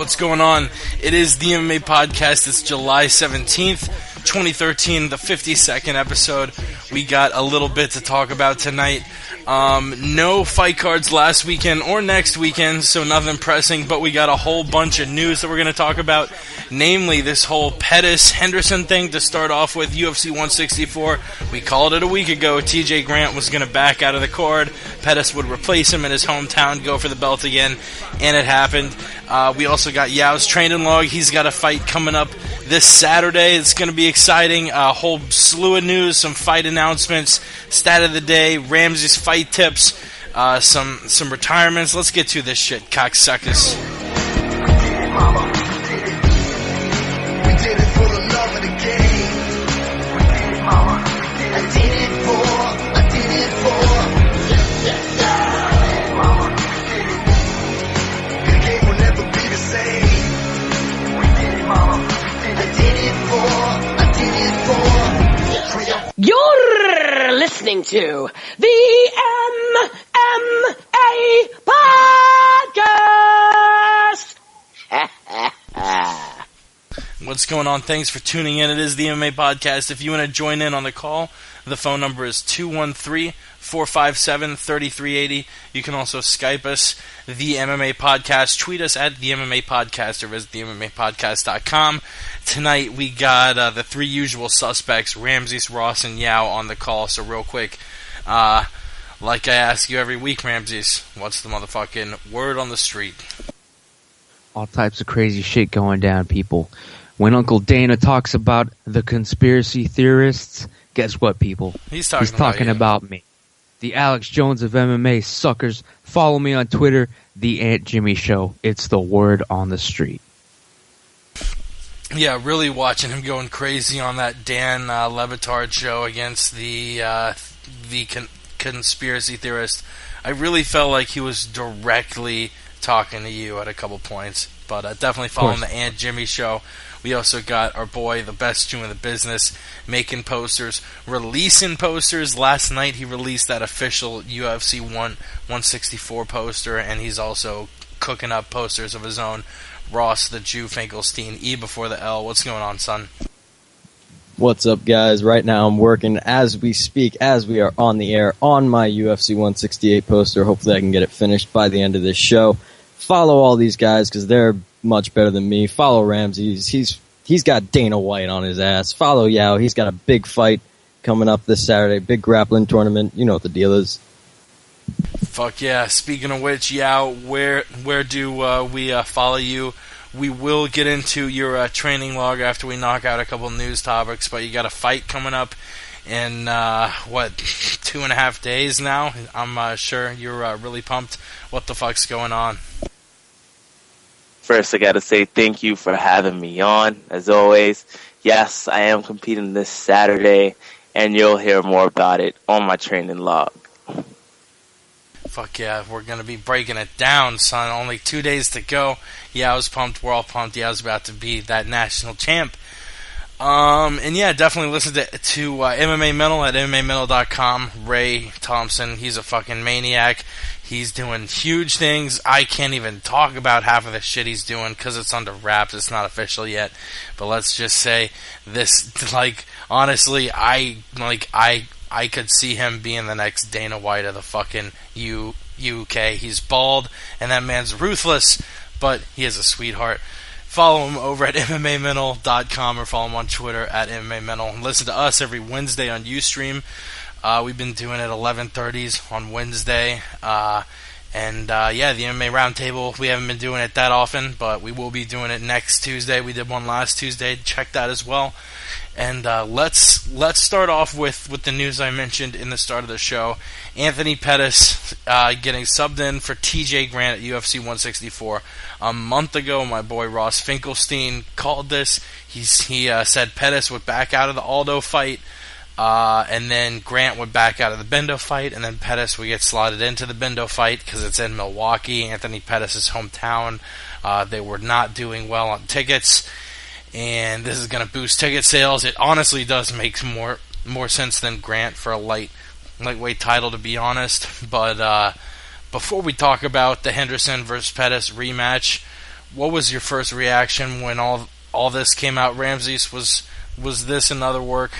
What's going on? It is the MMA Podcast. It's July 17th, 2013, the 52nd episode. We got a little bit to talk about tonight. No fight cards last weekend or next weekend, so nothing pressing, but we got a whole bunch of news that we're going to talk about, namely this whole Pettis-Henderson thing to start off with, UFC 164. We called it a week ago. TJ Grant was going to back out of the card. Pettis would replace him in his hometown, go for the belt again, and it happened. We also got Yao's training log. He's got a fight coming up this Saturday. It's going to be exciting. A whole slew of news, some fight announcements, stat of the day, Ramsey's fight tips, some retirements. Let's get to this shit, cocksuckers. We did it for the love of the game. We did it, mama. I did it for. Mama, the game will never be the same. We did it, mama. I did it for. You're listening to the MMA Podcast. What's going on? Thanks for tuning in. It is the MMA Podcast. If you want to join in on the call, the phone number is 213-457-3380. You can also Skype us, the MMA Podcast. Tweet us at the MMA Podcast or visit themmapodcast.com. Tonight we got the three usual suspects, Ramses, Ross, and Yao on the call. So real quick, like I ask you every week, Ramses, what's the motherfucking word on the street? All types of crazy shit going down, people. When Uncle Dana talks about the conspiracy theorists, guess what, people? He's talking about me. The Alex Jones of MMA, suckers. Follow me on Twitter, The Aunt Jimmy Show. It's the word on the street. Yeah, really watching him going crazy on that Dan Levitard show against the conspiracy theorist. I really felt like he was directly talking to you at a couple points, but definitely following the Aunt Jimmy Show. We also got our boy, the best Jew in the business, making posters, releasing posters. Last night he released that official UFC 164 poster, and he's also cooking up posters of his own. Ross, the Jew Finkelstein, E before the L. What's going on, son? What's up, guys? Right now I'm working as we speak, as we are on the air, on my UFC 168 poster. Hopefully I can get it finished by the end of this show. Follow all these guys because they're much better than me. Follow Ramses. He's got Dana White on his ass. Follow Yao. He's got a big fight coming up this Saturday. Big grappling tournament. You know what the deal is. Fuck yeah. Speaking of which, Yao, where do we follow you? We will get into your training log after we knock out a couple news topics, but you got a fight coming up in, 2.5 days now? I'm sure you're really pumped. What the fuck's going on? First, I gotta say thank you for having me on, as always. Yes, I am competing this Saturday, and you'll hear more about it on my training log. Fuck yeah, we're going to be breaking it down, son. Only 2 days to go. Yeah, I was pumped. We're all pumped. Yeah, I was about to be that national champ. And yeah, definitely listen to MMA Mental at MMAmental.com. Ray Thompson, he's a fucking maniac. He's doing huge things. I can't even talk about half of the shit he's doing because it's under wraps. It's not official yet. But let's just say this, honestly, I could see him being the next Dana White of the fucking UK. He's bald, and that man's ruthless, but he is a sweetheart. Follow him over at MMAmental.com or follow him on Twitter at MMAmental. And listen to us every Wednesday on Ustream. We've been doing it 11:30s on Wednesday. The MMA Roundtable, we haven't been doing it that often, but we will be doing it next Tuesday. We did one last Tuesday. Check that as well. And let's start off with the news I mentioned in the start of the show. Anthony Pettis getting subbed in for TJ Grant at UFC 164. A month ago, my boy Ross Finkelstein called this. He said Pettis would back out of the Aldo fight, and then Grant would back out of the Bendo fight, and then Pettis would get slotted into the Bendo fight because it's in Milwaukee, Anthony Pettis' hometown. They were not doing well on tickets, and this is going to boost ticket sales. It honestly does make more sense than Grant for a lightweight title, to be honest. But before we talk about the Henderson versus Pettis rematch, what was your first reaction when all this came out? Ramses, was this another work?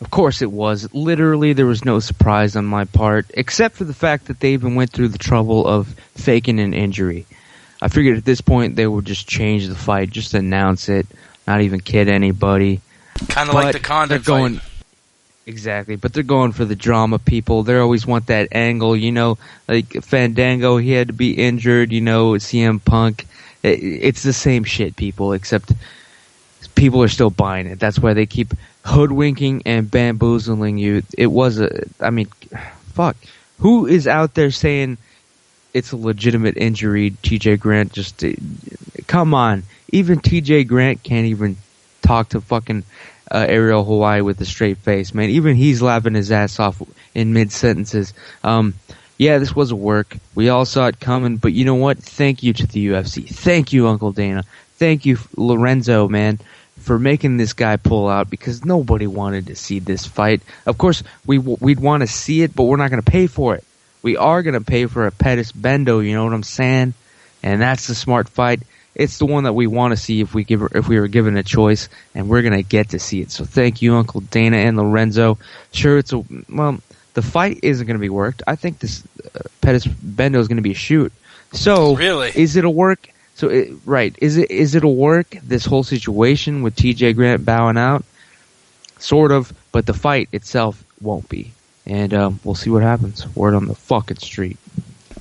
Of course it was. Literally, there was no surprise on my part, except for the fact that they even went through the trouble of faking an injury. I figured at this point they would just change the fight, just announce it, not even kid anybody. Kind of like the Condon fight. Exactly, but they're going for the drama, people. They always want that angle, like Fandango, he had to be injured, CM Punk. It's the same shit, people, except people are still buying it. That's why they keep hoodwinking and bamboozling you. Fuck. Who is out there saying it's a legitimate injury? TJ Grant come on. Even TJ Grant can't even talk to fucking Ariel Hawaii with a straight face, man. Even he's laughing his ass off in mid-sentences. Yeah, this was a work. We all saw it coming, but you know what? Thank you to the UFC. Thank you, Uncle Dana. Thank you, Lorenzo, man, for making this guy pull out, because nobody wanted to see this fight. Of course, we'd want to see it, but we're not going to pay for it. We are going to pay for a Pettis Bendo, you know what I'm saying? And that's the smart fight. It's the one that we want to see if we were given a choice, and we're gonna get to see it. So thank you, Uncle Dana and Lorenzo. Sure, the fight isn't gonna be worked. I think this Pettis Bendo is gonna be a shoot. So really, is it a work? Is it a work? This whole situation with TJ Grant bowing out, sort of, but the fight itself won't be. And we'll see what happens. Word on the fucking street.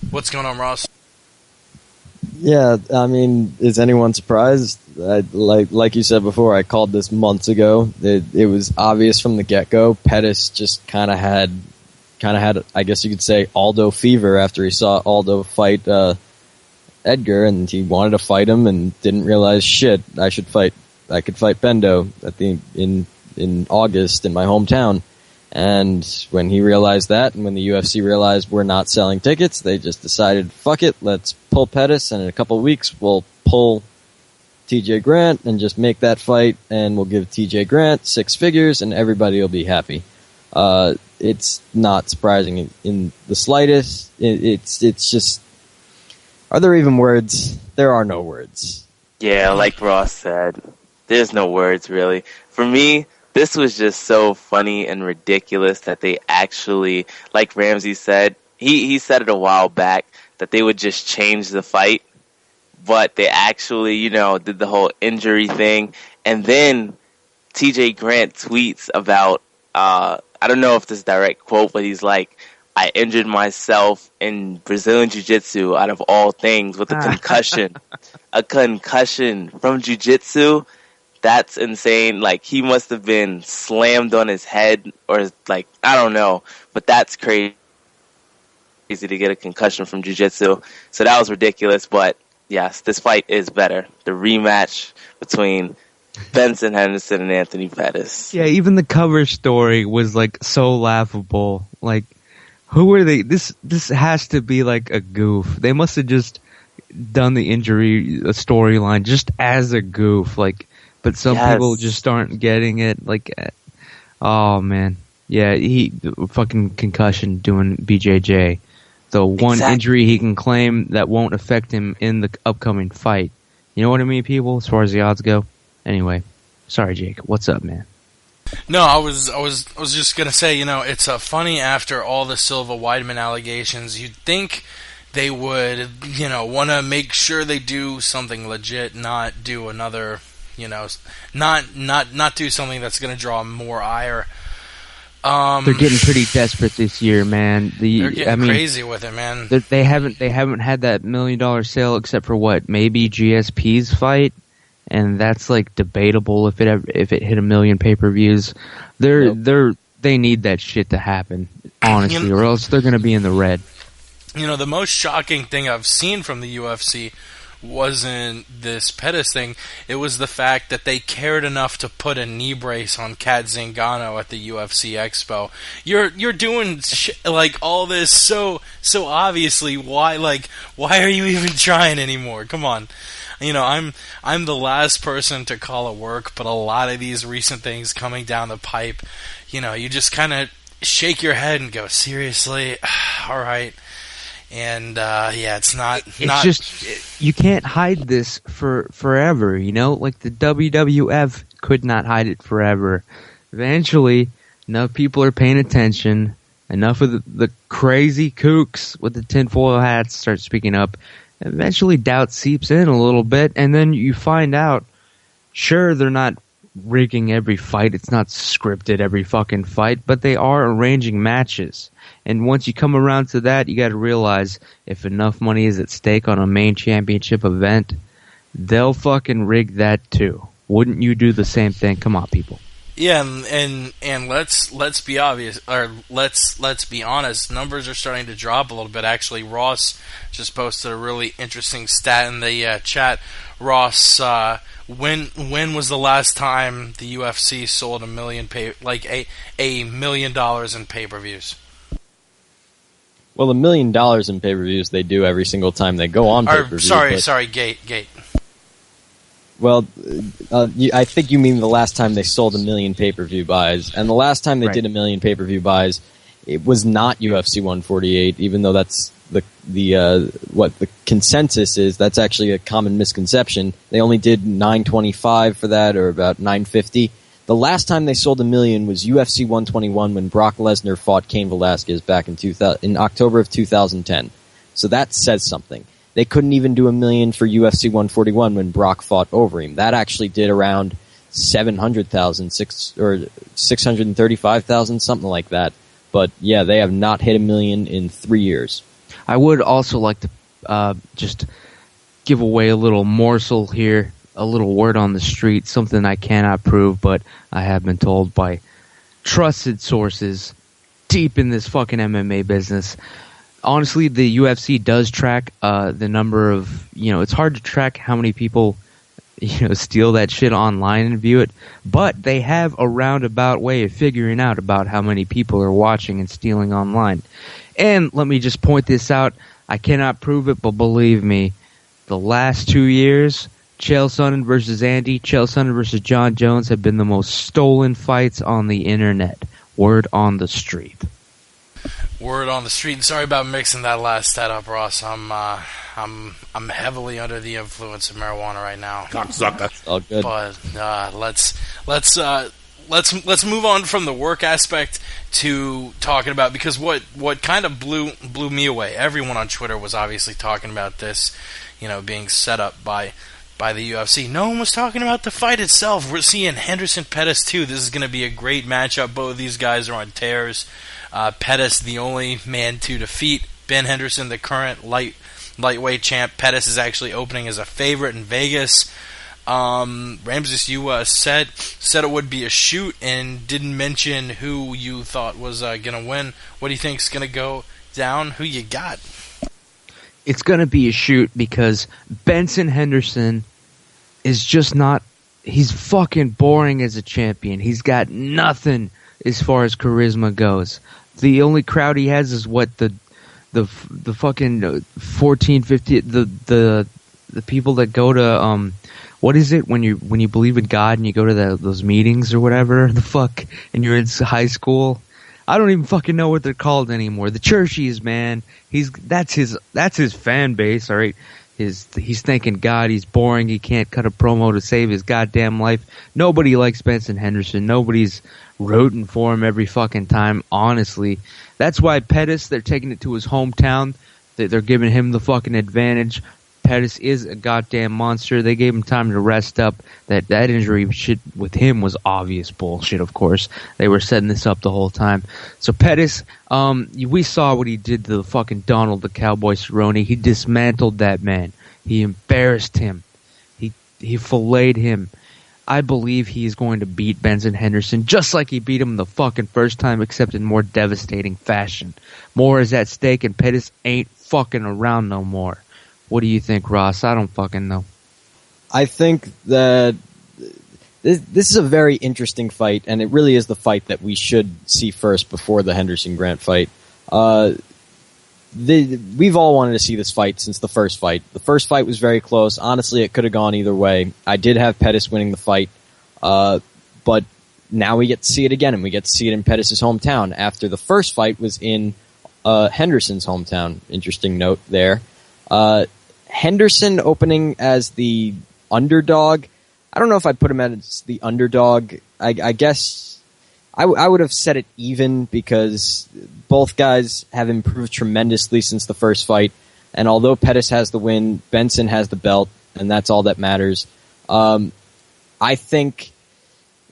What's going on, Ross? Yeah, I mean, is anyone surprised? Like you said before, I called this months ago. It was obvious from the get-go. Pettis just kind of had, I guess you could say, Aldo fever after he saw Aldo fight Edgar, and he wanted to fight him and didn't realize, shit, I could fight Bendo in August in my hometown. And when he realized that, and when the UFC realized we're not selling tickets, they just decided, fuck it, let's pull Pettis, and in a couple of weeks we'll pull TJ Grant and just make that fight, and we'll give TJ Grant 6 figures, and everybody will be happy. It's not surprising in the slightest. It's just, are there even words? There are no words. Yeah, like Ross said, there's no words, really. For me, this was just so funny and ridiculous that they actually, like Ramsey said, he said it a while back, that they would just change the fight, but they actually, did the whole injury thing. And then TJ Grant tweets about, I don't know if this is a direct quote, but he's like, I injured myself in Brazilian Jiu-Jitsu out of all things with a concussion. A concussion from Jiu-Jitsu? That's insane. Like, he must have been slammed on his head, or like, I don't know, but that's crazy to get a concussion from jiu-jitsu. So that was ridiculous, but yes, this fight is better. The rematch between Benson Henderson and Anthony Pettis. Yeah, even the cover story was like so laughable. Like, who are they? This has to be like a goof. They must have just done the injury storyline just as a goof. Like, but some people just aren't getting it. Like, oh man, yeah, he fucking concussion doing BJJ. The one injury he can claim that won't affect him in the upcoming fight. You know what I mean, people? As far as the odds go. Anyway, sorry, Jake. What's up, man? No, I was just gonna say, it's funny after all the Silva Weidman allegations. You'd think they would, want to make sure they do something legit, not do another, not do something that's gonna draw more ire. They're getting pretty desperate this year, man. They're getting crazy with it, man. They haven't had that $1 million sale except for what, maybe GSP's fight, and that's like debatable if it hit 1 million pay-per-views. They need that shit to happen, honestly, or else they're gonna be in the red. The most shocking thing I've seen from the UFC wasn't this Pettis thing. It was the fact that they cared enough to put a knee brace on Kat Zingano at the UFC Expo. You're doing like all this so obviously. Why are you even trying anymore? Come on. I'm the last person to call it work, but a lot of these recent things coming down the pipe, you just kind of shake your head and go, seriously? All right. And it's not. It's just you can't hide this for forever. You know, like the WWF could not hide it forever. Eventually, enough people are paying attention. Enough of the crazy kooks with the tinfoil hats start speaking up. Eventually, doubt seeps in a little bit, and then you find out. Sure, they're not rigging every fight. It's not scripted every fucking fight, but they are arranging matches. And once you come around to that, you got to realize if enough money is at stake on a main championship event, they'll fucking rig that too. Wouldn't you do the same thing? Come on, people. Yeah, and let's be obvious, or let's be honest. Numbers are starting to drop a little bit. Actually, Ross just posted a really interesting stat in the chat. Ross, when was the last time the UFC sold $1 million $1 million in pay-per-views? Well, $1 million in pay-per-views they do every single time they go on pay-per-view. Sorry, Gate. Well, I think you mean the last time they sold 1 million pay-per-view buys, and the last time they did 1 million pay-per-view buys, it was not UFC 148. Even though that's what the consensus is, that's actually a common misconception. They only did 925 for that, or about 950. The last time they sold 1 million was UFC 121 when Brock Lesnar fought Cain Velasquez back in October of 2010. So that says something. They couldn't even do 1 million for UFC 141 when Brock fought Overeem. That actually did around 700,000, or 635,000, something like that. But yeah, they have not hit 1 million in 3 years. I would also like to just give away a little morsel here, a little word on the street, something I cannot prove, but I have been told by trusted sources deep in this fucking MMA business. Honestly, the UFC does track the number of, it's hard to track how many people, steal that shit online and view it, but they have a roundabout way of figuring out about how many people are watching and stealing online. And let me just point this out. I cannot prove it, but believe me, the last 2 years, Chael Sonnen versus Andy, Chael Sonnen versus John Jones have been the most stolen fights on the internet. Word on the street. Word on the street. Sorry about mixing that last stat up, Ross. I'm heavily under the influence of marijuana right now. Cocksucker. All good. But let's move on from the work aspect to talking about, because what kind of blew me away. Everyone on Twitter was obviously talking about this, being set up by the UFC. No one was talking about the fight itself. We're seeing Henderson Pettis too. This is going to be a great matchup. Both of these guys are on tears. Pettis, the only man to defeat Ben Henderson, the current lightweight champ. Pettis is actually opening as a favorite in Vegas. Ramses, you said it would be a shoot and didn't mention who you thought was going to win. What do you think's going to go down? Who you got? It's going to be a shoot because Benson Henderson is just not... He's fucking boring as a champion. He's got nothing as far as charisma goes. The only crowd he has is the fucking 14, 15... The people that go to... what is it when you believe in God and you go to those meetings or whatever the fuck, and you're in high school? I don't even fucking know what they're called anymore. The churchies, man. That's his fan base, all right? He's thanking God he's boring. He can't cut a promo to save his goddamn life. Nobody likes Benson Henderson. Nobody's rooting for him every fucking time, honestly. That's why Pettis, they're taking it to his hometown. They're giving him the fucking advantage. Pettis is a goddamn monster. They gave him time to rest up. That injury shit with him was obvious bullshit, of course. They were setting this up the whole time. So Pettis, we saw what he did to the fucking Donald the Cowboy Cerrone. He dismantled that man. He embarrassed him. He filleted him. I believe he is going to beat Benson Henderson just like he beat him the fucking first time, except in more devastating fashion. More is at stake, and Pettis ain't fucking around no more. What do you think, Ross? I don't fucking know. I think that this is a very interesting fight, and it really is the fight that we should see first before the Henderson-Grant fight. We've all wanted to see this fight since the first fight. The first fight was very close. Honestly, it could have gone either way. I did have Pettis winning the fight, but now we get to see it again, and we get to see it in Pettis' hometown after the first fight was in Henderson's hometown. Interesting note there. Henderson opening as the underdog. I don't know if I'd put him as the underdog. I guess I would have set it even because both guys have improved tremendously since the first fight. And although Pettis has the win, Benson has the belt, and that's all that matters. I think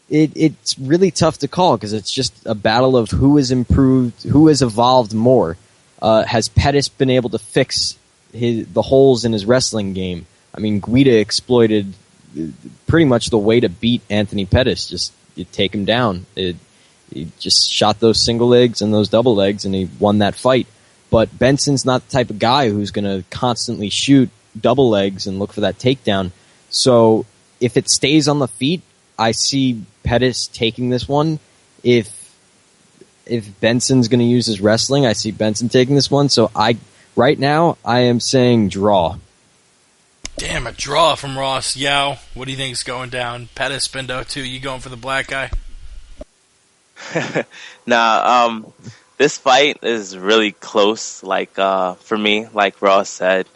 it's really tough to call because it's just a battle of who has improved, who has evolved more. Has Pettis been able to fix the holes in his wrestling game? I mean, Guida exploited pretty much the way to beat Anthony Pettis. Just you take him down. He just shot those single legs and those double legs, and he won that fight. But Benson's not the type of guy who's going to constantly shoot double legs and look for that takedown. So if it stays on the feet, I see Pettis taking this one. If Benson's going to use his wrestling, I see Benson taking this one. So right now, I am saying draw. Damn, a draw from Ross. Yao, what do you think's going down? Pettis, Bindo, too. You going for the black guy? Nah, this fight is really close. Like for me, like Ross said,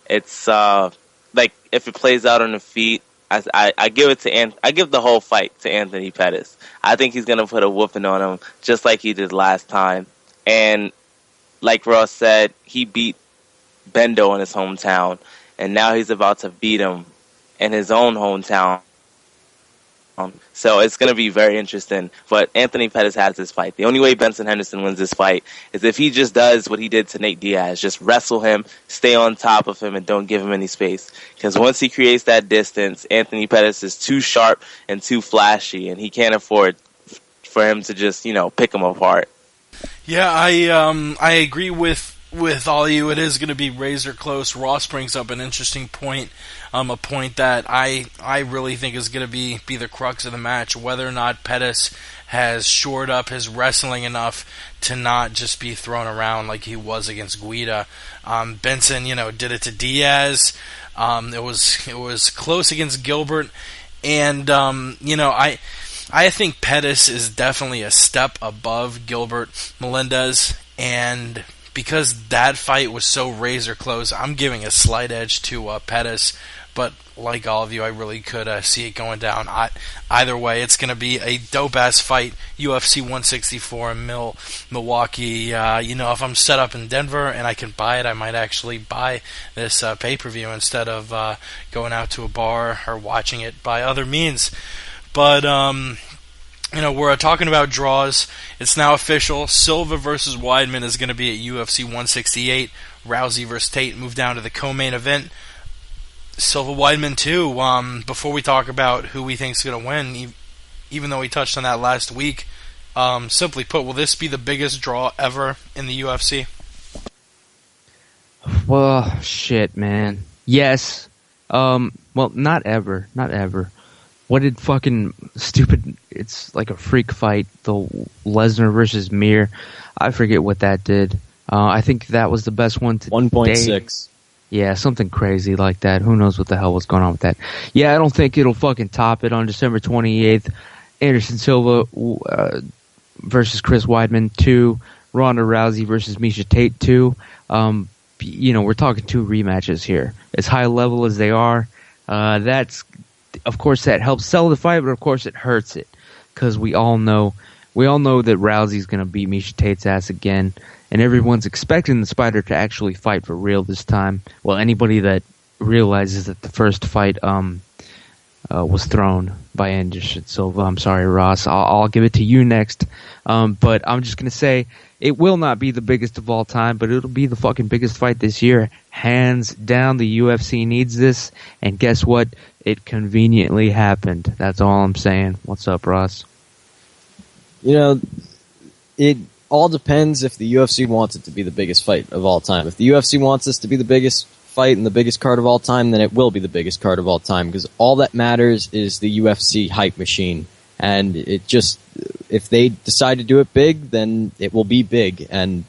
it's like if it plays out on the feet, I give it to I give the whole fight to Anthony Pettis. I think he's gonna put a whooping on him just like he did last time. And like Ross said, he beat Bendo in his hometown, and now he's about to beat him in his own hometown. So it's going to be very interesting. But Anthony Pettis has this fight. The only way Benson Henderson wins this fight is if he just does what he did to Nate Diaz. Just wrestle him, stay on top of him, and don't give him any space. Because once he creates that distance, Anthony Pettis is too sharp and too flashy, and he can't afford for him to just, pick him apart. Yeah, I agree with all of you. It is going to be razor close. Ross brings up an interesting point, a point that I really think is going to be the crux of the match, whether or not Pettis has shored up his wrestling enough to not just be thrown around like he was against Guida. Benson, did it to Diaz. It was close against Gilbert, and I think Pettis is definitely a step above Gilbert Melendez, and because that fight was so razor close, I'm giving a slight edge to Pettis. But like all of you, I really could see it going down. Either way, it's going to be a dope-ass fight. UFC 164 in Milwaukee. If I'm set up in Denver and I can buy it, I might actually buy this pay-per-view instead of going out to a bar or watching it by other means. But we're talking about draws. It's now official. Silva versus Weidman is going to be at UFC 168. Rousey versus Tate move down to the co-main event. Silva Weidman too. Before we talk about who we think is going to win, even though we touched on that last week, simply put, will this be the biggest draw ever in the UFC? Well, shit, man. Yes. Well, not ever. Not ever. What did fucking stupid... It's like a freak fight, the Lesnar versus Mir. I forget what that did. I think that was the best one today. 1.6. Yeah, something crazy like that. Who knows what the hell was going on with that. Yeah, I don't think it'll fucking top it on December 28th. Anderson Silva versus Chris Weidman 2. Ronda Rousey versus Miesha Tate 2. We're talking 2 rematches here. As high level as they are, of course, that helps sell the fight, but of course it hurts it because we all know that Rousey's going to beat Miesha Tate's ass again, and everyone's expecting the Spider to actually fight for real this time. Well, anybody that realizes that the first fight was thrown by Anderson Silva. I'm sorry, Ross. I'll give it to you next. But I'm just going to say it will not be the biggest of all time, but it'll be the fucking biggest fight this year. Hands down, the UFC needs this. And guess what? It conveniently happened. That's all I'm saying. What's up, Ross? It all depends if the UFC wants it to be the biggest fight of all time. If the UFC wants this to be the biggest fight and the biggest card of all time, then it will be the biggest card of all time because all that matters is the UFC hype machine. And if they decide to do it big, then it will be big, and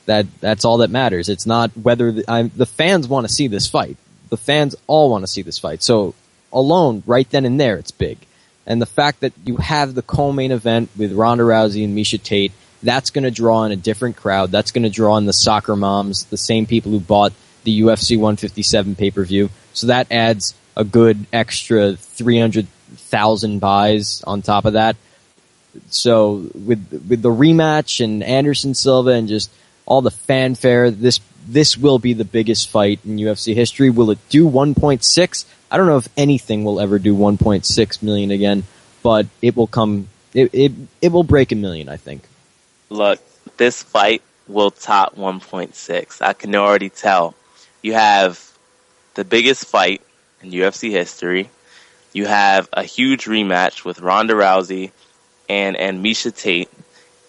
that's all that matters. It's not whether the fans want to see this fight. The fans all want to see this fight. So alone, right then and there, it's big. And the fact that you have the co-main event with Ronda Rousey and Miesha Tate, that's going to draw in a different crowd. That's going to draw in the soccer moms, the same people who bought the UFC 157 pay-per-view. So that adds a good extra 300,000 buys on top of that. So with the rematch and Anderson Silva and just all the fanfare, this will be the biggest fight in UFC history. Will it do 1.6? I don't know if anything will ever do 1.6 million again, but it will come. It will break 1 million, I think. Look, this fight will top 1.6. I can already tell. You have the biggest fight in UFC history. You have a huge rematch with Ronda Rousey and Miesha Tate.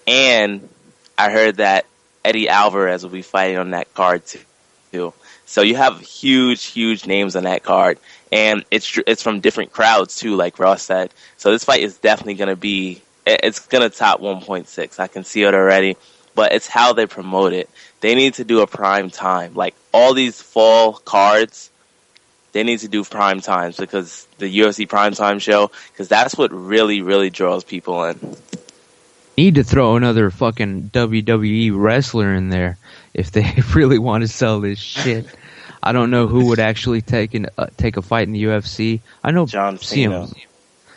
And I heard that Eddie Alvarez will be fighting on that card too. So you have huge names on that card. And it's from different crowds too, like Ross said. So this fight is definitely going to it's going to top 1.6. I can see it already. But it's how they promote it. They need to do a prime time. Like all these fall cards, they need to do prime times because the UFC prime time show, because that's what really draws people in. Need to throw another fucking WWE wrestler in there if they really want to sell this shit. I don't know who would actually take a fight in the UFC. I know John Cena.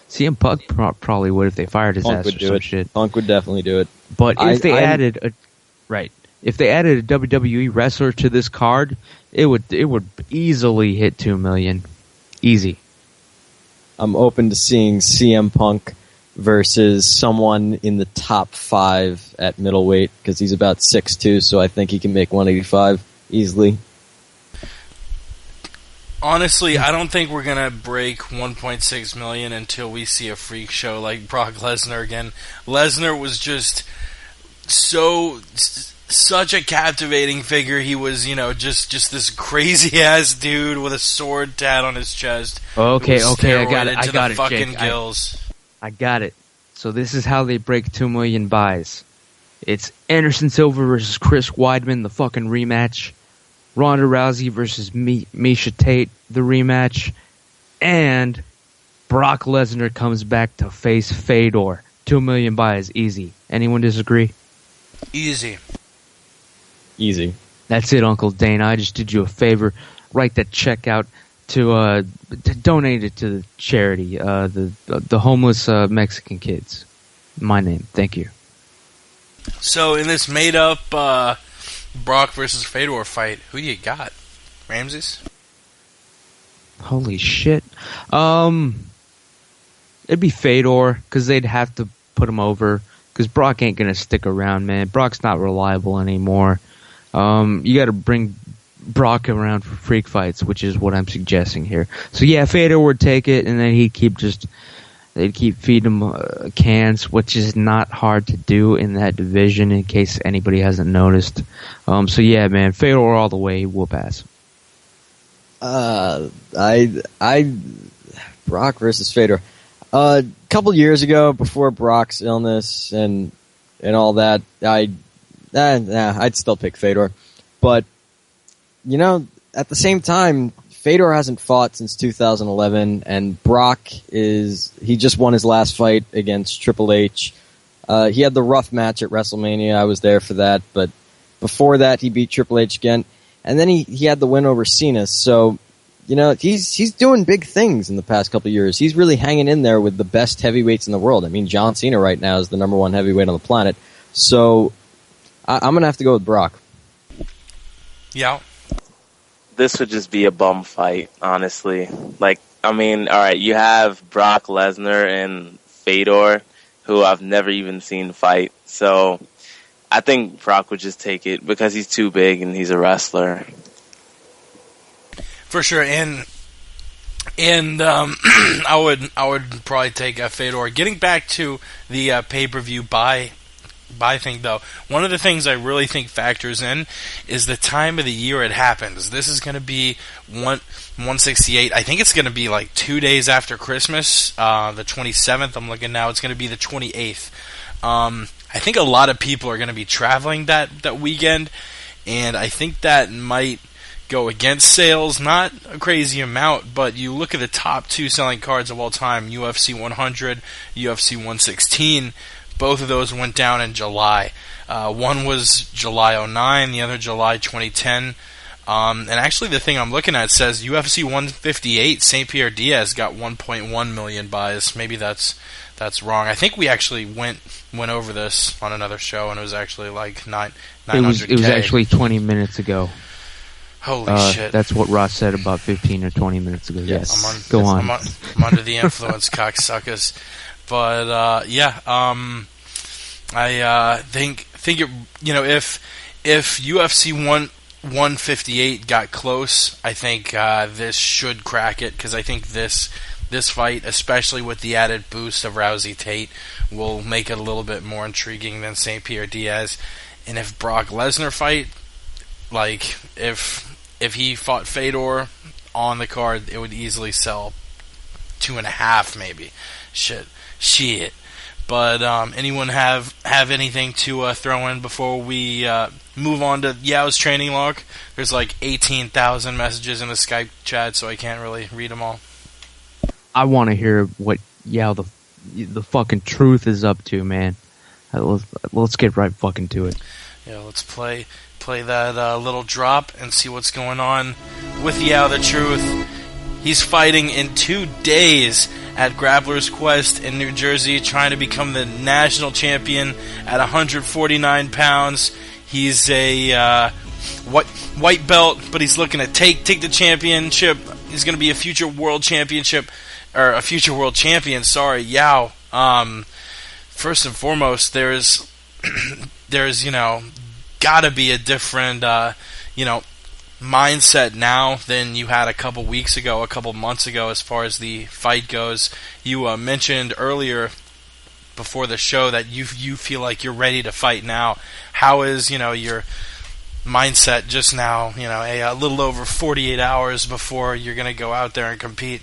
CM Punk probably would if they fired his ass or some shit. Punk would definitely do it. But if they added a WWE wrestler to this card, it would easily hit 2 million. Easy. I'm open to seeing CM Punk versus someone in the top 5 at middleweight because he's about 6'2", so I think he can make 185 easily. Honestly, I don't think we're gonna break 1.6 million until we see a freak show like Brock Lesnar again. Lesnar was just such a captivating figure. He was, just this crazy ass dude with a sword tat on his chest. Okay, I got it. Fucking Jake. gills. I got it. So this is how they break 2 million buys. It's Anderson Silva versus Chris Weidman, the fucking rematch. Ronda Rousey versus Miesha Tate, the rematch. And Brock Lesnar comes back to face Fedor. 2 million buys, easy. Anyone disagree? Easy. That's it, Uncle Dana. I just did you a favor. Write that check out to donate it to the charity, the homeless Mexican kids. My name. Thank you. So in this made-up Brock versus Fedor fight, who do you got? Ramses? Holy shit. It'd be Fedor, because they'd have to put him over, because Brock ain't going to stick around, man. Brock's not reliable anymore. You got to bring Brock around for freak fights, which is what I'm suggesting here. So yeah, Fedor would take it, and then they'd keep feeding him cans, which is not hard to do in that division, in case anybody hasn't noticed. So yeah, man, Fedor all the way, whoop ass. Brock versus Fedor. A couple years ago, before Brock's illness and all that, I'd still pick Fedor. But, at the same time, Fedor hasn't fought since 2011, and Brock he just won his last fight against Triple H. He had the rough match at WrestleMania. I was there for that, but before that, he beat Triple H again, and then he had the win over Cena. So, he's doing big things in the past couple of years. He's really hanging in there with the best heavyweights in the world. I mean, John Cena right now is the number 1 heavyweight on the planet. So, I'm gonna have to go with Brock. Yeah. This would just be a bum fight, honestly. Alright, you have Brock Lesnar and Fedor, who I've never even seen fight. So I think Brock would just take it because he's too big and he's a wrestler. For sure, and I would probably take Fedor. Getting back to the pay-per-view buy thing, though, one of the things I really think factors in is the time of the year it happens. This is going to be 168. I think it's going to be like 2 days after Christmas, the 27th. I'm looking now. It's going to be the 28th. I think a lot of people are going to be traveling that weekend, and I think that might go against sales. Not a crazy amount, but you look at the top 2 selling cards of all time, UFC 100, UFC 116. both of those went down in July. One was July 09, the other July 2010. And actually, the thing I'm looking at says UFC 158, St. Pierre Diaz got 1.1 million buys. Maybe that's wrong. I think we actually went over this on another show, and it was actually like 900K. It was actually 20 minutes ago. Holy shit! That's what Ross said about 15 or 20 minutes ago. Yes. Go on. I'm under the influence, cocksuckers. But I think it, if UFC 158 got close, I think this should crack it, because I think this fight, especially with the added boost of Rousey Tate, will make it a little bit more intriguing than St. Pierre Diaz. And if Brock Lesnar fight, like if he fought Fedor on the card, it would easily sell 2.5 maybe. Shit. But anyone have anything to throw in before we move on to Yao's training log? There's like 18,000 messages in the Skype chat, so I can't really read them all. I want to hear what Yao the fucking truth is up to, man. Let's get right fucking to it. Yeah, let's play that little drop and see what's going on with Yao the Truth. He's fighting in 2 days at Grappler's Quest in New Jersey, trying to become the national champion at 149 pounds. He's a white belt, but he's looking to take the championship. He's going to be a future world champion. Sorry, Yao. First and foremost, there's gotta be a different mindset now than you had a couple months ago as far as the fight goes. You mentioned earlier before the show that you feel like you're ready to fight now. How is your mindset just now, a little over 48 hours before you're going to go out there and compete?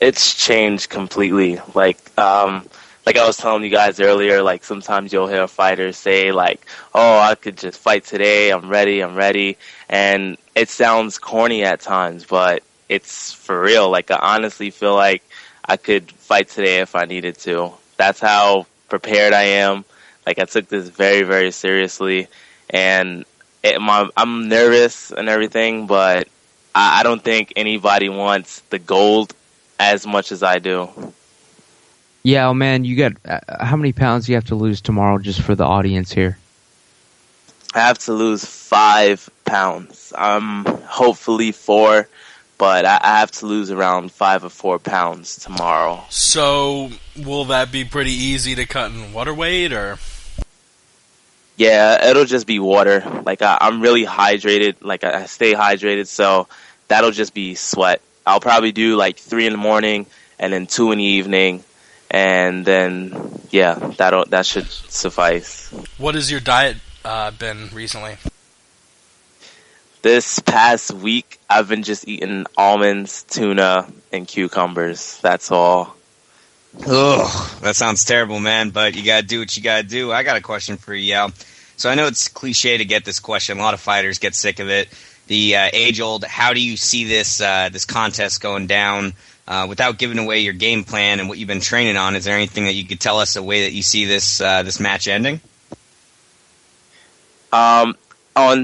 It's changed completely. Like I was telling you guys earlier, like sometimes you'll hear fighters say like, "Oh, I could just fight today. I'm ready." And it sounds corny at times, but it's for real. Like I honestly feel like I could fight today if I needed to. That's how prepared I am. Like I took this very, very seriously, and I'm nervous and everything, but I don't think anybody wants the gold as much as I do. Yeah, man, you got how many pounds do you have to lose tomorrow, just for the audience here? I have to lose 5 pounds. Hopefully 4, but I have to lose around 5 or 4 pounds tomorrow. So, will that be pretty easy to cut in water weight, or? Yeah, it'll just be water. Like I'm really hydrated. Like I stay hydrated, so that'll just be sweat. I'll probably do like 3 in the morning and then 2 in the evening. And then, yeah, that should suffice. What has your diet been recently? This past week, I've been just eating almonds, tuna, and cucumbers. That's all. Ugh, that sounds terrible, man, but you gotta do what you gotta do. I got a question for you, Yao. So I know it's cliche to get this question. A lot of fighters get sick of it. The age-old, how do you see this contest going down? Without giving away your game plan and what you've been training on, is there anything that you could tell us, a way that you see this match ending? On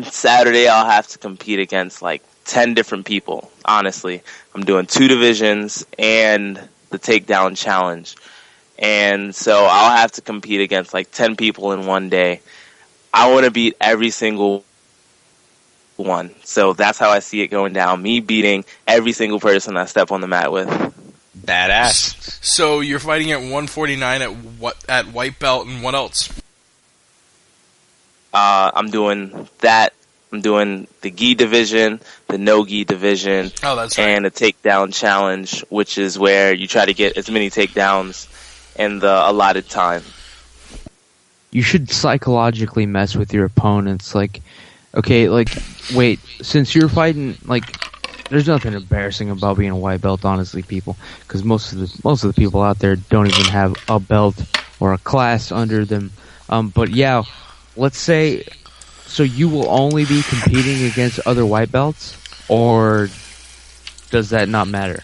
Saturday, I'll have to compete against like 10 different people, honestly. I'm doing 2 divisions and the takedown challenge. And so I'll have to compete against like 10 people in one day. I want to beat every single one. So that's how I see it going down. Me beating every single person I step on the mat with. Badass. So you're fighting at 149 at white belt, and what else? I'm doing that. I'm doing the gi division, the no gi division, oh, that's right, and the takedown challenge, which is where you try to get as many takedowns in the allotted time. You should psychologically mess with your opponents. Like, okay, like, wait, since you're fighting, like, there's nothing embarrassing about being a white belt, honestly, people, because most of the people out there don't even have a belt or a class under them. But yeah, let's say, so you will only be competing against other white belts, or does that not matter?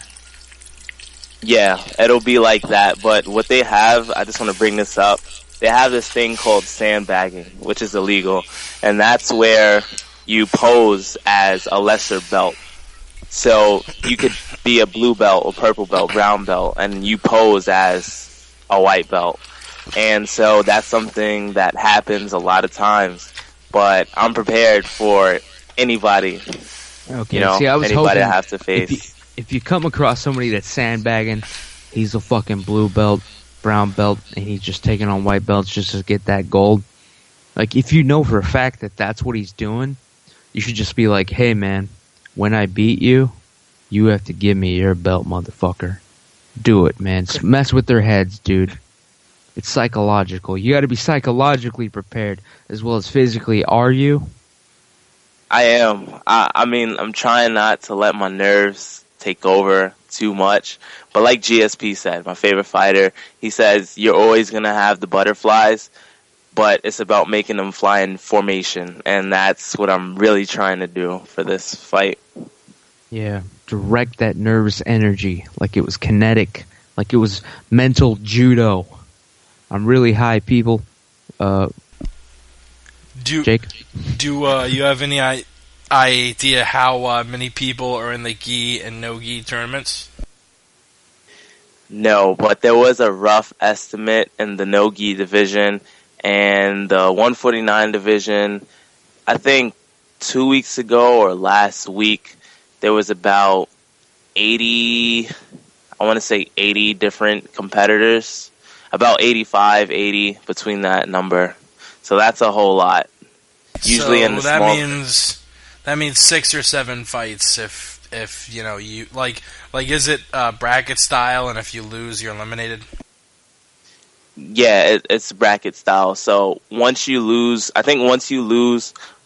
Yeah, it'll be like that. But what they have, I just want to bring this up. they have this thing called sandbagging, which is illegal, and that's where you pose as a lesser belt. So you could be a blue belt or purple belt, brown belt, and you pose as a white belt. And so that's something that happens a lot of times. But I'm prepared for anybody, Okay, see, I was anybody hoping I have to face. if you come across somebody that's sandbagging, he's a fucking blue belt, brown belt, and he's just taking on white belts just to get that gold. Like, if you know for a fact that that's what he's doing, you should just be like, hey, man, when I beat you, you have to give me your belt, motherfucker. Do it, man. Mess with their heads, dude. It's psychological. You got to be psychologically prepared as well as physically. Are you? I am. I mean, I'm trying not to let my nerves take over too much. But like GSP said, my favorite fighter, he says, you're always going to have the butterflies, but it's about making them fly in formation. And that's what I'm really trying to do for this fight. Yeah. Direct that nervous energy like it was kinetic, like it was mental judo. I'm really high, people. Jake? Do you have any idea how many people are in the gi and no gi tournaments? No, but there was a rough estimate in the no-gi division and the 149 division. I think 2 weeks ago or last week, there was about 80 different competitors. About 85, 80 between that number. So that's a whole lot. Usually so in the that small... means 6 or 7 fights if you know you like is it bracket style, and if you lose you're eliminated? Yeah, it's bracket style. So once you lose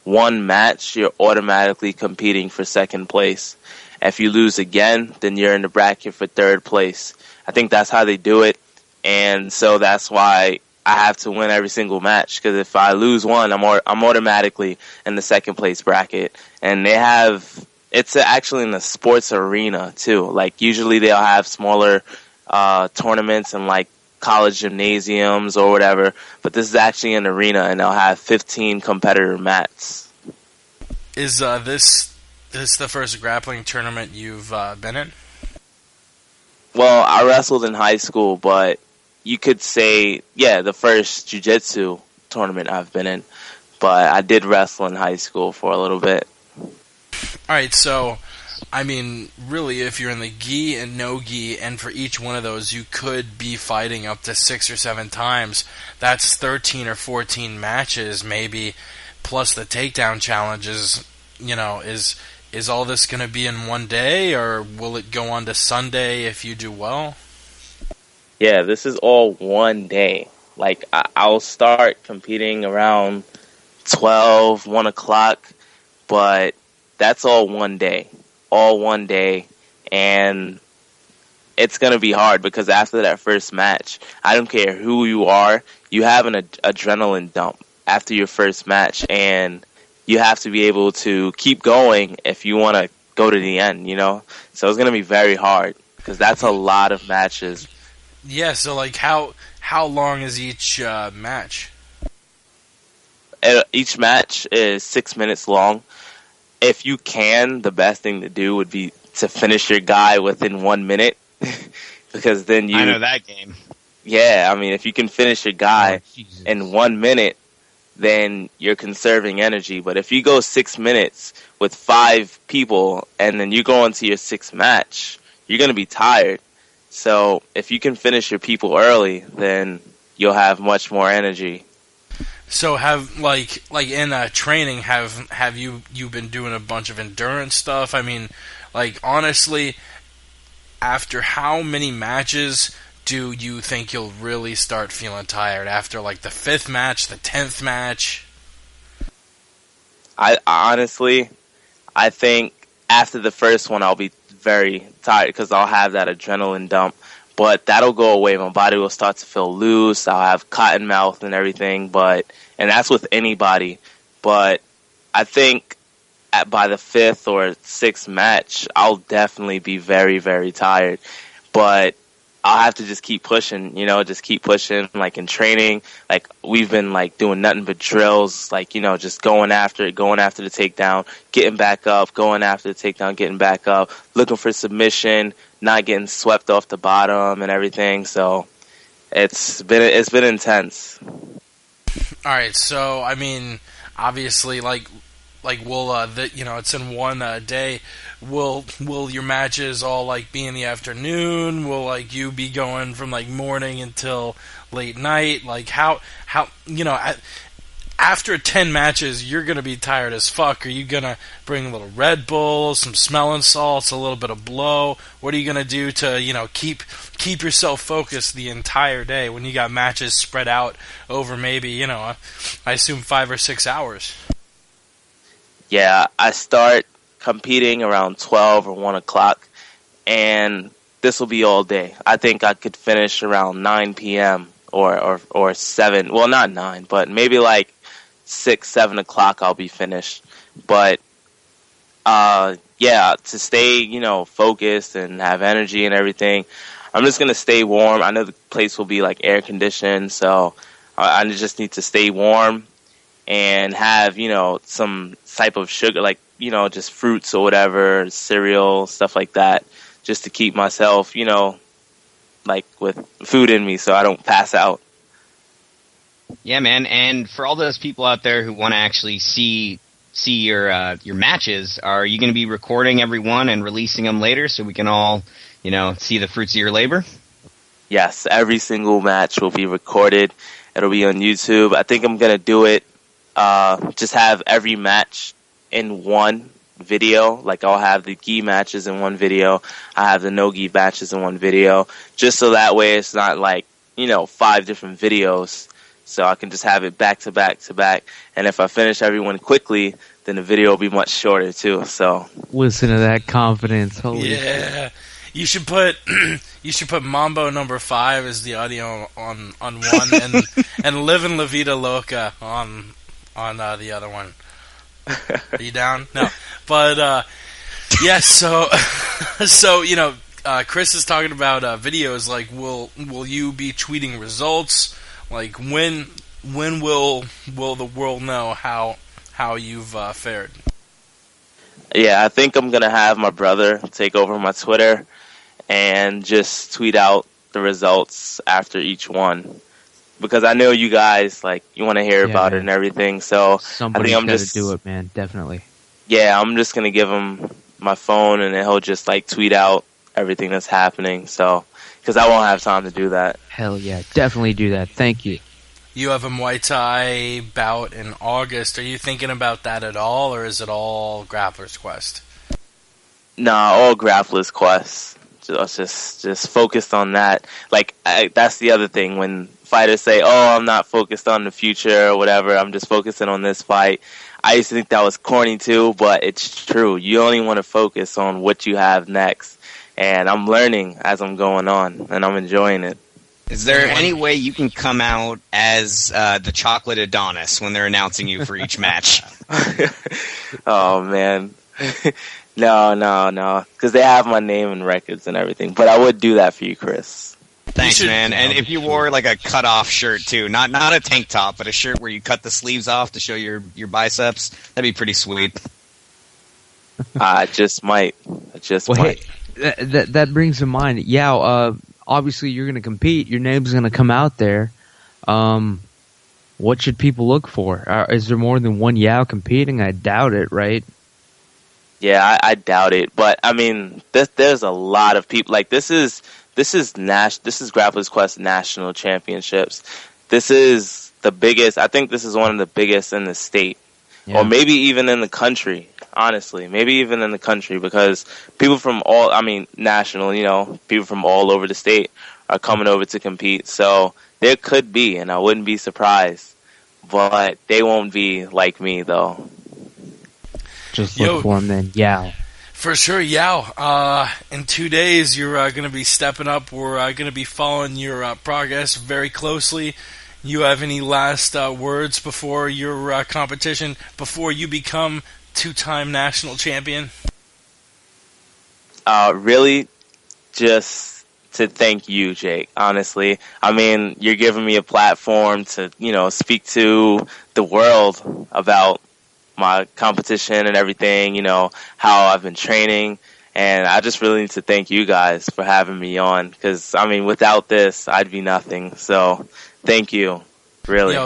one match, you're automatically competing for second place. If you lose again, then you're in the bracket for third place. I think that's how they do it. And so that's why I have to win every single match, because if I lose one, I'm automatically in the second place bracket. And it's actually in the sports arena too. Like usually they'll have smaller tournaments in like college gymnasiums or whatever, but this is actually an arena, and they'll have 15 competitor mats. Is this the first grappling tournament you've been in? Well, I wrestled in high school, but you could say, yeah, the first jiu-jitsu tournament I've been in. But I did wrestle in high school for a little bit. Alright, so, I mean, really, if you're in the gi and no gi, and for each one of those you could be fighting up to 6 or 7 times, that's 13 or 14 matches, maybe, plus the takedown challenges. You know, is all this going to be in one day, or will it go on to Sunday if you do well? Yeah, this is all one day. Like, I'll start competing around 12, 1 o'clock, but that's all one day. All one day, and it's going to be hard, because after that first match, I don't care who you are, you have an adrenaline dump after your first match, and you have to be able to keep going if you want to go to the end, you know? So it's going to be very hard, because that's a lot of matches. Yeah, so like how long is each match? Each match is 6 minutes long. If you can, the best thing to do would be to finish your guy within 1 minute, because then I know that game. Yeah, I mean, if you can finish your guy in 1 minute, then you're conserving energy. But if you go 6 minutes with 5 people and then you go into your 6th match, you're going to be tired. So if you can finish your people early, then you'll have much more energy. So have like in training, have you been doing a bunch of endurance stuff? I mean, like honestly, after how many matches do you think you'll really start feeling tired? After like the 5th match, the 10th match? I honestly think after the first one I'll be very tired, because I'll have that adrenaline dump. But that'll go away. My body will start to feel loose. I'll have cotton mouth and everything. And that's with anybody. But I think by the 5th or 6th match, I'll definitely be very, very tired. But I'll have to just keep pushing, just keep pushing, like in training. Like we've been like doing nothing but drills, like, just going after it, going after the takedown, getting back up, going after the takedown, getting back up, looking for submission, not getting swept off the bottom and everything. So it's been intense. All right, so I mean, obviously, like will it's in one day. Will your matches all like be in the afternoon? Will like you be going from like morning until late night? Like how after 10 matches you're gonna be tired as fuck. Are you gonna bring a little Red Bull, some smelling salts, a little bit of blow? What are you gonna do to keep yourself focused the entire day when you got matches spread out over maybe I assume 5 or 6 hours? Yeah, I start competing around 12 or 1 o'clock, and this will be all day. I think I could finish around 9 p.m. or 7. Well, not 9, but maybe like 6, 7 o'clock I'll be finished. But, yeah, to stay, focused and have energy and everything, I'm just going to stay warm. I know the place will be like air conditioned, so I just need to stay warm and have, some type of sugar, like, just fruits or whatever, cereal, stuff like that, just to keep myself, like with food in me so I don't pass out. Yeah, man. And for all those people out there who want to actually see your matches, are you going to be recording every one and releasing them later so we can all, see the fruits of your labor? Yes, every single match will be recorded. It'll be on YouTube. I think I'm going to do it, just have every match in one video. Like I'll have the gi matches in one video, I have the no gi matches in one video, just so that way it's not like 5 different videos, so I can just have it back to back to back. And if I finish everyone quickly, then the video will be much shorter too. So listen to that confidence. Holy yeah, you should put Mambo number 5 as the audio on one, and Livin' La Vida Loca on the other one. Are you down? No. But, yes, so Chris is talking about videos, like, will you be tweeting results? Like, when will the world know how you've fared? Yeah, I think I'm going to have my brother take over my Twitter and just tweet out the results after each one. Because I know you guys, like, you want to hear about it and everything, so somebody's I think I'm got just to do it, man. Definitely. Yeah, I'm just gonna give him my phone, and then he'll just like tweet out everything that's happening. So, because I won't have time to do that. Hell yeah, definitely do that. Thank you. You have a Muay Thai bout in August. Are you thinking about that at all, or is it all Grappler's Quest? Nah, all Grappler's Quest. Just focused on that. Like that's the other thing when fighters say, "Oh, I'm not focused on the future or whatever. I'm just focusing on this fight." I used to think that was corny too, but it's true. You only want to focus on what you have next, and I'm learning as I'm going on, and I'm enjoying it. Is there any way you can come out as the Chocolate Adonis when they're announcing you for each match? Oh man. No, because they have my name and records and everything. But I would do that for you, Chris. Thanks, man. And if you wore like a cut-off shirt too, not a tank top, but a shirt where you cut the sleeves off to show your biceps, that'd be pretty sweet. I just might. Hey, that brings to mind. Yeah, obviously you're going to compete. Your name's going to come out there. What should people look for? Is there more than one Yao competing? I doubt it, right? Yeah, I doubt it. But I mean, there's a lot of people. Like this is Grappler's Quest National Championships. This is the biggest. I think this is one of the biggest in the state, or maybe even in the country. Honestly, maybe even in the country, because people from national, people from all over the state are coming over to compete. So there could be, and I wouldn't be surprised, but they won't be like me though. Just look for him then, Yao. For sure, Yao. In 2 days, you're going to be stepping up. We're going to be following your progress very closely. You have any last words before your competition, before you become two-time national champion? Really, just to thank you, Jake, honestly. I mean, you're giving me a platform to, speak to the world about my competition and everything, how I've been training. And I just really need to thank you guys for having me on because, I mean, without this, I'd be nothing. So thank you, really.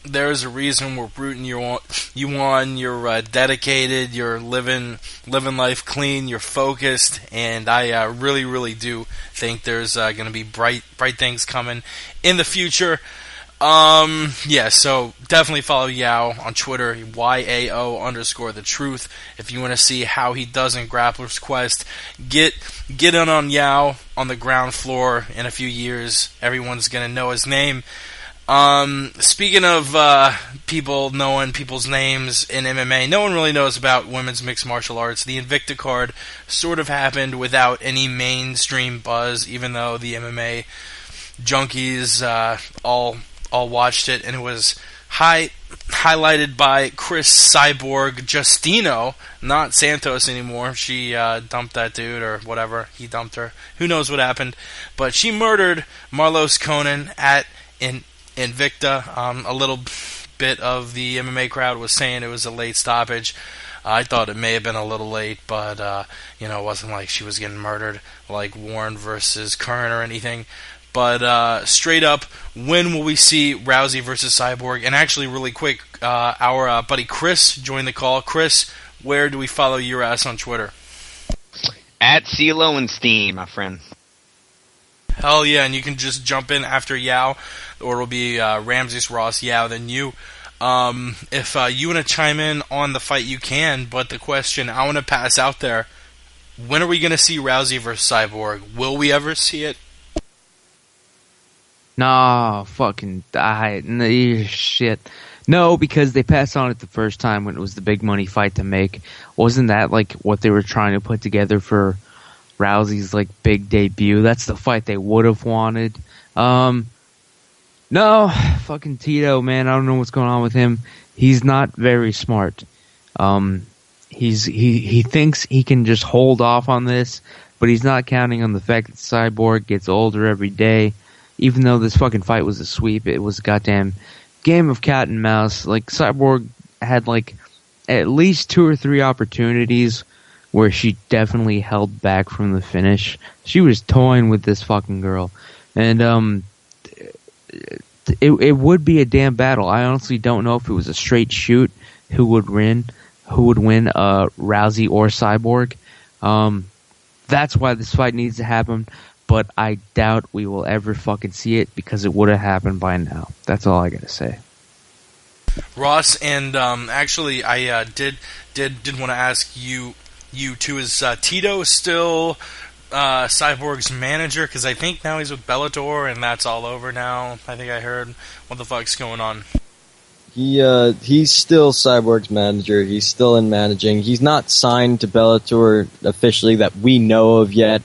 There's a reason we're rooting you on. You're dedicated. You're living life clean. You're focused, and I really, really do think there's going to be bright things coming in the future. So definitely follow Yao on Twitter, YAO_the truth. If you want to see how he does in Grappler's Quest, get in on Yao on the ground floor. In a few years, everyone's going to know his name. Speaking of people knowing people's names in MMA, no one really knows about women's mixed martial arts. The Invicta card sort of happened without any mainstream buzz, even though the MMA junkies all watched it, and it was highlighted by Chris Cyborg Justino, not Santos anymore. She dumped that dude or whatever. He dumped her. Who knows what happened? But she murdered Marlos Conan at Invicta. A little bit of the MMA crowd was saying it was a late stoppage. I thought it may have been a little late, but it wasn't like she was getting murdered like Warren versus Kern or anything. But straight up, when will we see Rousey versus Cyborg? And actually, really quick, our buddy Chris joined the call. Chris, where do we follow your ass on Twitter? At C. Lowenstein, my friend. Hell yeah, and you can just jump in after Yao, or it'll be Ramses, Ross, Yao, then you. If you want to chime in on the fight, you can, but the question I want to pass out there, when are we going to see Rousey versus Cyborg? Will we ever see it? Nah, fucking shit. No, because they passed on it the first time when it was the big money fight to make. Wasn't that like what they were trying to put together for Rousey's like big debut? That's the fight they would have wanted. No, fucking Tito, man, I don't know what's going on with him. He's not very smart. He thinks he can just hold off on this, but he's not counting on the fact that Cyborg gets older every day. Even though this fucking fight was a sweep, it was a goddamn game of cat and mouse. Like, Cyborg had, like, at least 2 or 3 opportunities where she definitely held back from the finish. She was toying with this fucking girl. And, it would be a damn battle. I honestly don't know if it was a straight shoot who would win, Rousey or Cyborg. That's why this fight needs to happen. But I doubt we will ever fucking see it because it would have happened by now. That's all I gotta say. Ross, and actually, I did want to ask you too. Is Tito still Cyborg's manager? Because I think now he's with Bellator, and that's all over now. I think I heard. What the fuck's going on? He's still Cyborg's manager. He's still in managing. He's not signed to Bellator officially that we know of yet.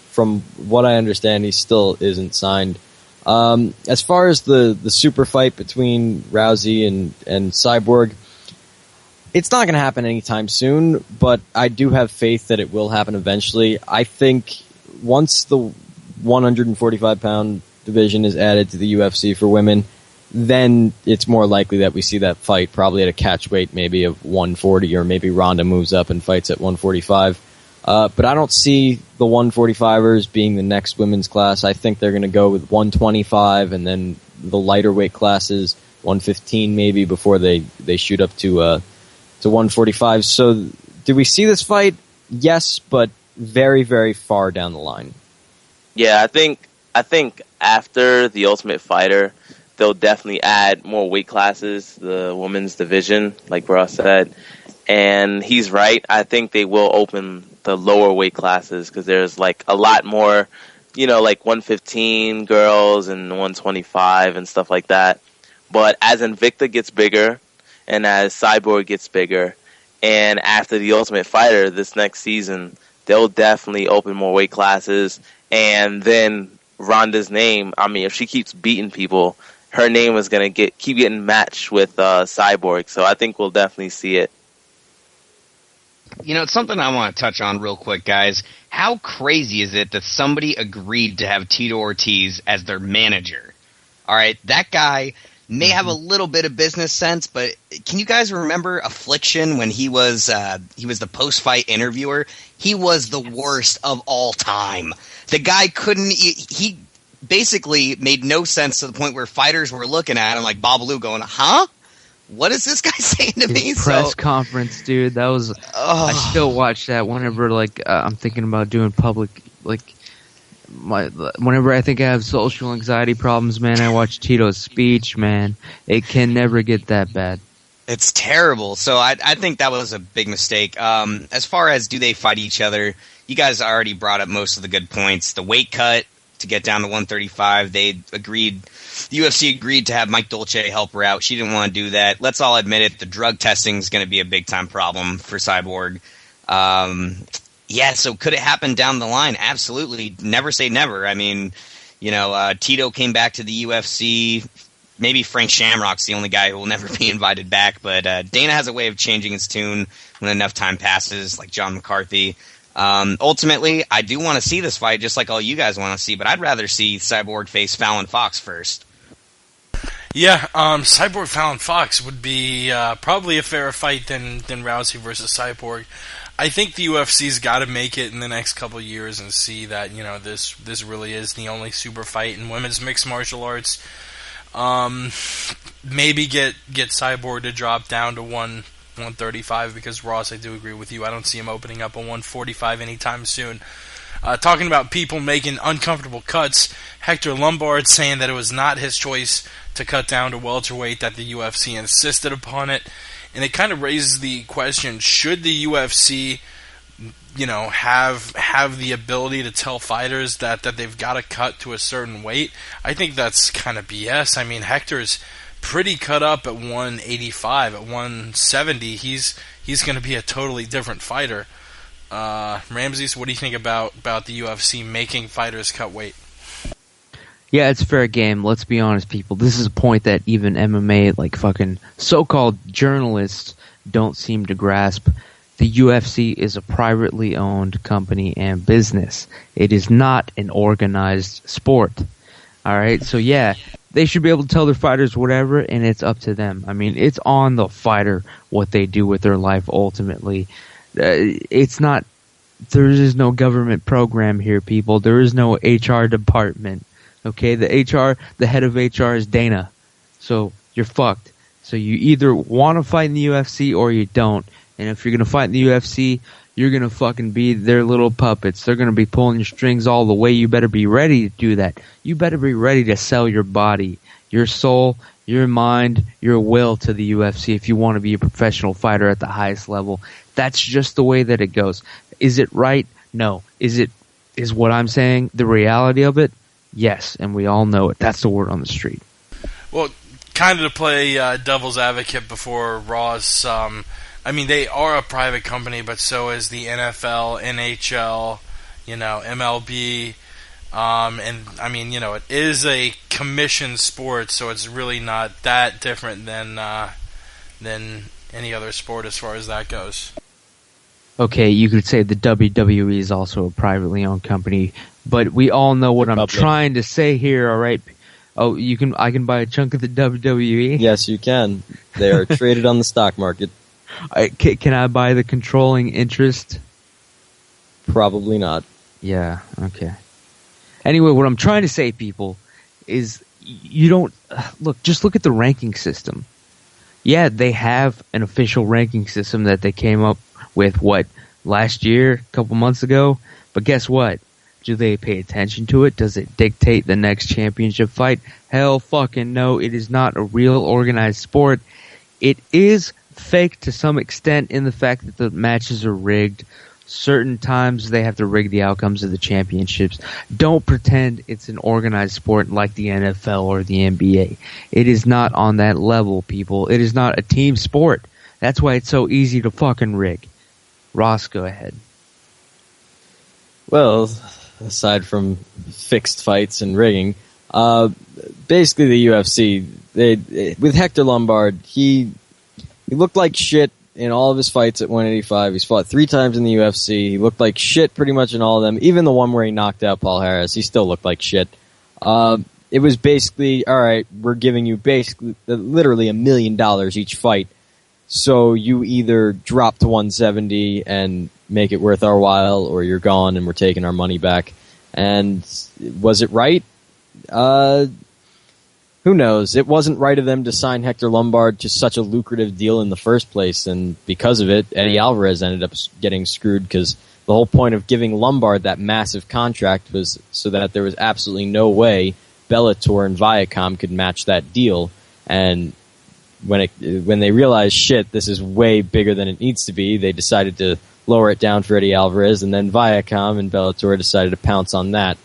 From what I understand, he still isn't signed. As far as the super fight between Rousey and Cyborg, it's not going to happen anytime soon, but I do have faith that it will happen eventually. I think once the 145-pound division is added to the UFC for women, then it's more likely that we see that fight probably at a catch weight maybe of 140, or maybe Ronda moves up and fights at 145. But I don't see the 145ers being the next women's class. I think they're going to go with 125 and then the lighter weight classes, 115 maybe, before they shoot up to 145. So do we see this fight? Yes, but very, very far down the line. Yeah, I think after the Ultimate Fighter, they'll definitely add more weight classes to the women's division, like Ross said. And he's right. I think they will open the lower weight classes because there's like a lot more, like 115 girls and 125 and stuff like that. But as Invicta gets bigger and as Cyborg gets bigger, and after the Ultimate Fighter this next season, they'll definitely open more weight classes. And then Ronda's name, I mean, if she keeps beating people, her name is going to keep getting matched with Cyborg. So I think we'll definitely see it. It's something I want to touch on real quick, guys. How crazy is it that somebody agreed to have Tito Ortiz as their manager? All right, that guy may have a little bit of business sense, but can you guys remember Affliction when he was the post-fight interviewer? He was the worst of all time. The guy he basically made no sense to the point where fighters were looking at him like Babalu going, huh? What is this guy saying to me? His press conference, dude. That was. I still watch that whenever, I'm thinking about doing public, whenever I think I have social anxiety problems, man. I watch Tito's speech, man. It can never get that bad. It's terrible. So I think that was a big mistake. As far as do they fight each other, you guys already brought up most of the good points. The weight cut to get down to 135, the UFC agreed to have Mike Dolce help her out. She didn't want to do that. Let's all admit it, the drug testing is going to be a big-time problem for Cyborg. So could it happen down the line? Absolutely. Never say never. I mean, Tito came back to the UFC. Maybe Frank Shamrock's the only guy who will never be invited back, but Dana has a way of changing his tune when enough time passes, like John McCarthy. Ultimately, I do want to see this fight, just like all you guys want to see, but I'd rather see Cyborg face Fallon Fox first. Yeah, Cyborg Fallon Fox would be probably a fairer fight than Rousey versus Cyborg. I think the UFC's got to make it in the next couple of years and see that this really is the only super fight in women's mixed martial arts. Maybe get Cyborg to drop down to 135 because Ross, I do agree with you. I don't see him opening up a 145 anytime soon. Talking about people making uncomfortable cuts, Hector Lombard saying that it was not his choice to cut down to welterweight, that the UFC insisted upon it. And it kind of raises the question, should the UFC have the ability to tell fighters that they've got to cut to a certain weight? I think that's kind of BS. I mean, Hector's pretty cut up at 185. At 170, he's going to be a totally different fighter. Ramses, what do you think about the UFC making fighters cut weight? Yeah, it's fair game. Let's be honest, people. This is a point that even MMA, fucking so-called journalists, don't seem to grasp. The UFC is a privately owned company and business. It is not an organized sport. All right? So, yeah, they should be able to tell their fighters whatever, and it's up to them. I mean, it's on the fighter what they do with their life ultimately. It's not... There is no government program here, people. There is no HR department. Okay, the head of HR is Dana. So you're fucked. So you either want to fight in the UFC or you don't. And if you're going to fight in the UFC, you're going to fucking be their little puppets. They're going to be pulling your strings all the way. You better be ready to do that. You better be ready to sell your body, your soul, your mind, your will to the UFC if you want to be a professional fighter at the highest level. That's just the way that it goes. Is it right? No. Is what I'm saying the reality of it? Yes, and we all know it. That's the word on the street. Well, kind of to play devil's advocate before Ross, I mean, they are a private company, but so is the NFL, NHL, MLB, and I mean, it is a commissioned sport, so it's really not that different than any other sport as far as that goes. Okay, you could say the WWE is also a privately owned company, but we all know what I'm trying to say here, all right? Oh, I can buy a chunk of the WWE? Yes, you can. They are traded on the stock market. Can I buy the controlling interest? Probably not. Yeah, okay. Anyway, what I'm trying to say, people, is you don't... just look at the ranking system. Yeah, they have an official ranking system that they came up with, last year, a couple months ago? But guess what? Do they pay attention to it? Does it dictate the next championship fight? Hell fucking no. It is not a real organized sport. It is fake to some extent in the fact that the matches are rigged. Certain times they have to rig the outcomes of the championships. Don't pretend it's an organized sport like the NFL or the NBA. It is not on that level, people. It is not a team sport. That's why it's so easy to fucking rig. Ross, go ahead. Well, aside from fixed fights and rigging, basically the UFC, with Hector Lombard, he looked like shit in all of his fights at 185. He's fought 3 times in the UFC. He looked like shit pretty much in all of them. Even the one where he knocked out Paul Harris, he still looked like shit. It was basically, all right, we're giving you basically literally $1 million each fight. So you either drop to 170 and make it worth our while, or you're gone and we're taking our money back. And was it right? Who knows? It wasn't right of them to sign Hector Lombard to such a lucrative deal in the first place, and because of it, Eddie Alvarez ended up getting screwed, because the whole point of giving Lombard that massive contract was so that there was absolutely no way Bellator and Viacom could match that deal. And when they realized, shit, this is way bigger than it needs to be, they decided to lower it down for Eddie Alvarez, and then Viacom and Bellator decided to pounce on that.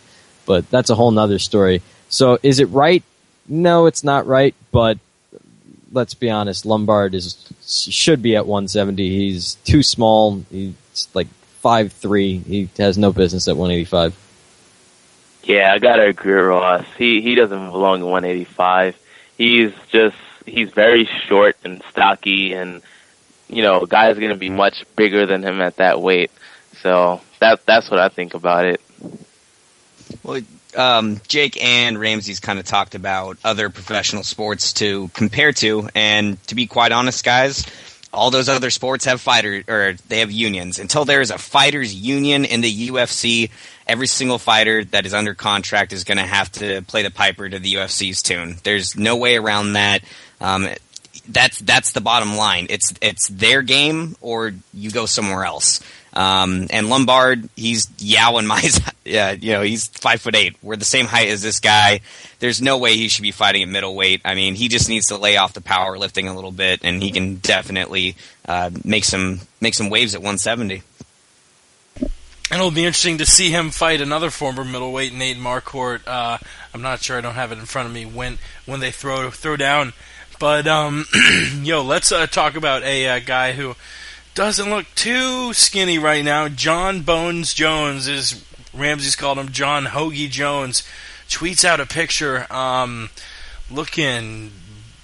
But that's a whole nother story. So is it right? No, it's not right, but let's be honest, Lombard should be at 170. He's too small. He's like 5'3". He has no business at 185. Yeah, I gotta agree with Ross. He doesn't belong at 185. He's very short and stocky, and a guy's gonna be much bigger than him at that weight. So that's what I think about it. Well, Jake and Ramsey's kind of talked about other professional sports to compare to, and to be quite honest, guys, all those other sports have they have unions. Until there is a fighters union in the UFC, every single fighter that is under contract is going to have to play the piper to the UFC's tune. There's no way around that. That's the bottom line. It's their game, or you go somewhere else. And Lombard, he's Yao and my, he's 5'8". We're the same height as this guy. There's no way he should be fighting at middleweight. I mean, he just needs to lay off the powerlifting a little bit, and he can definitely make some waves at 170. And it'll be interesting to see him fight another former middleweight, Nate Marquardt. I'm not sure, I don't have it in front of me when they throw down. But let's talk about a guy who doesn't look too skinny right now. John Bones Jones, as Ramsey's called him, John Hoagie Jones, tweets out a picture looking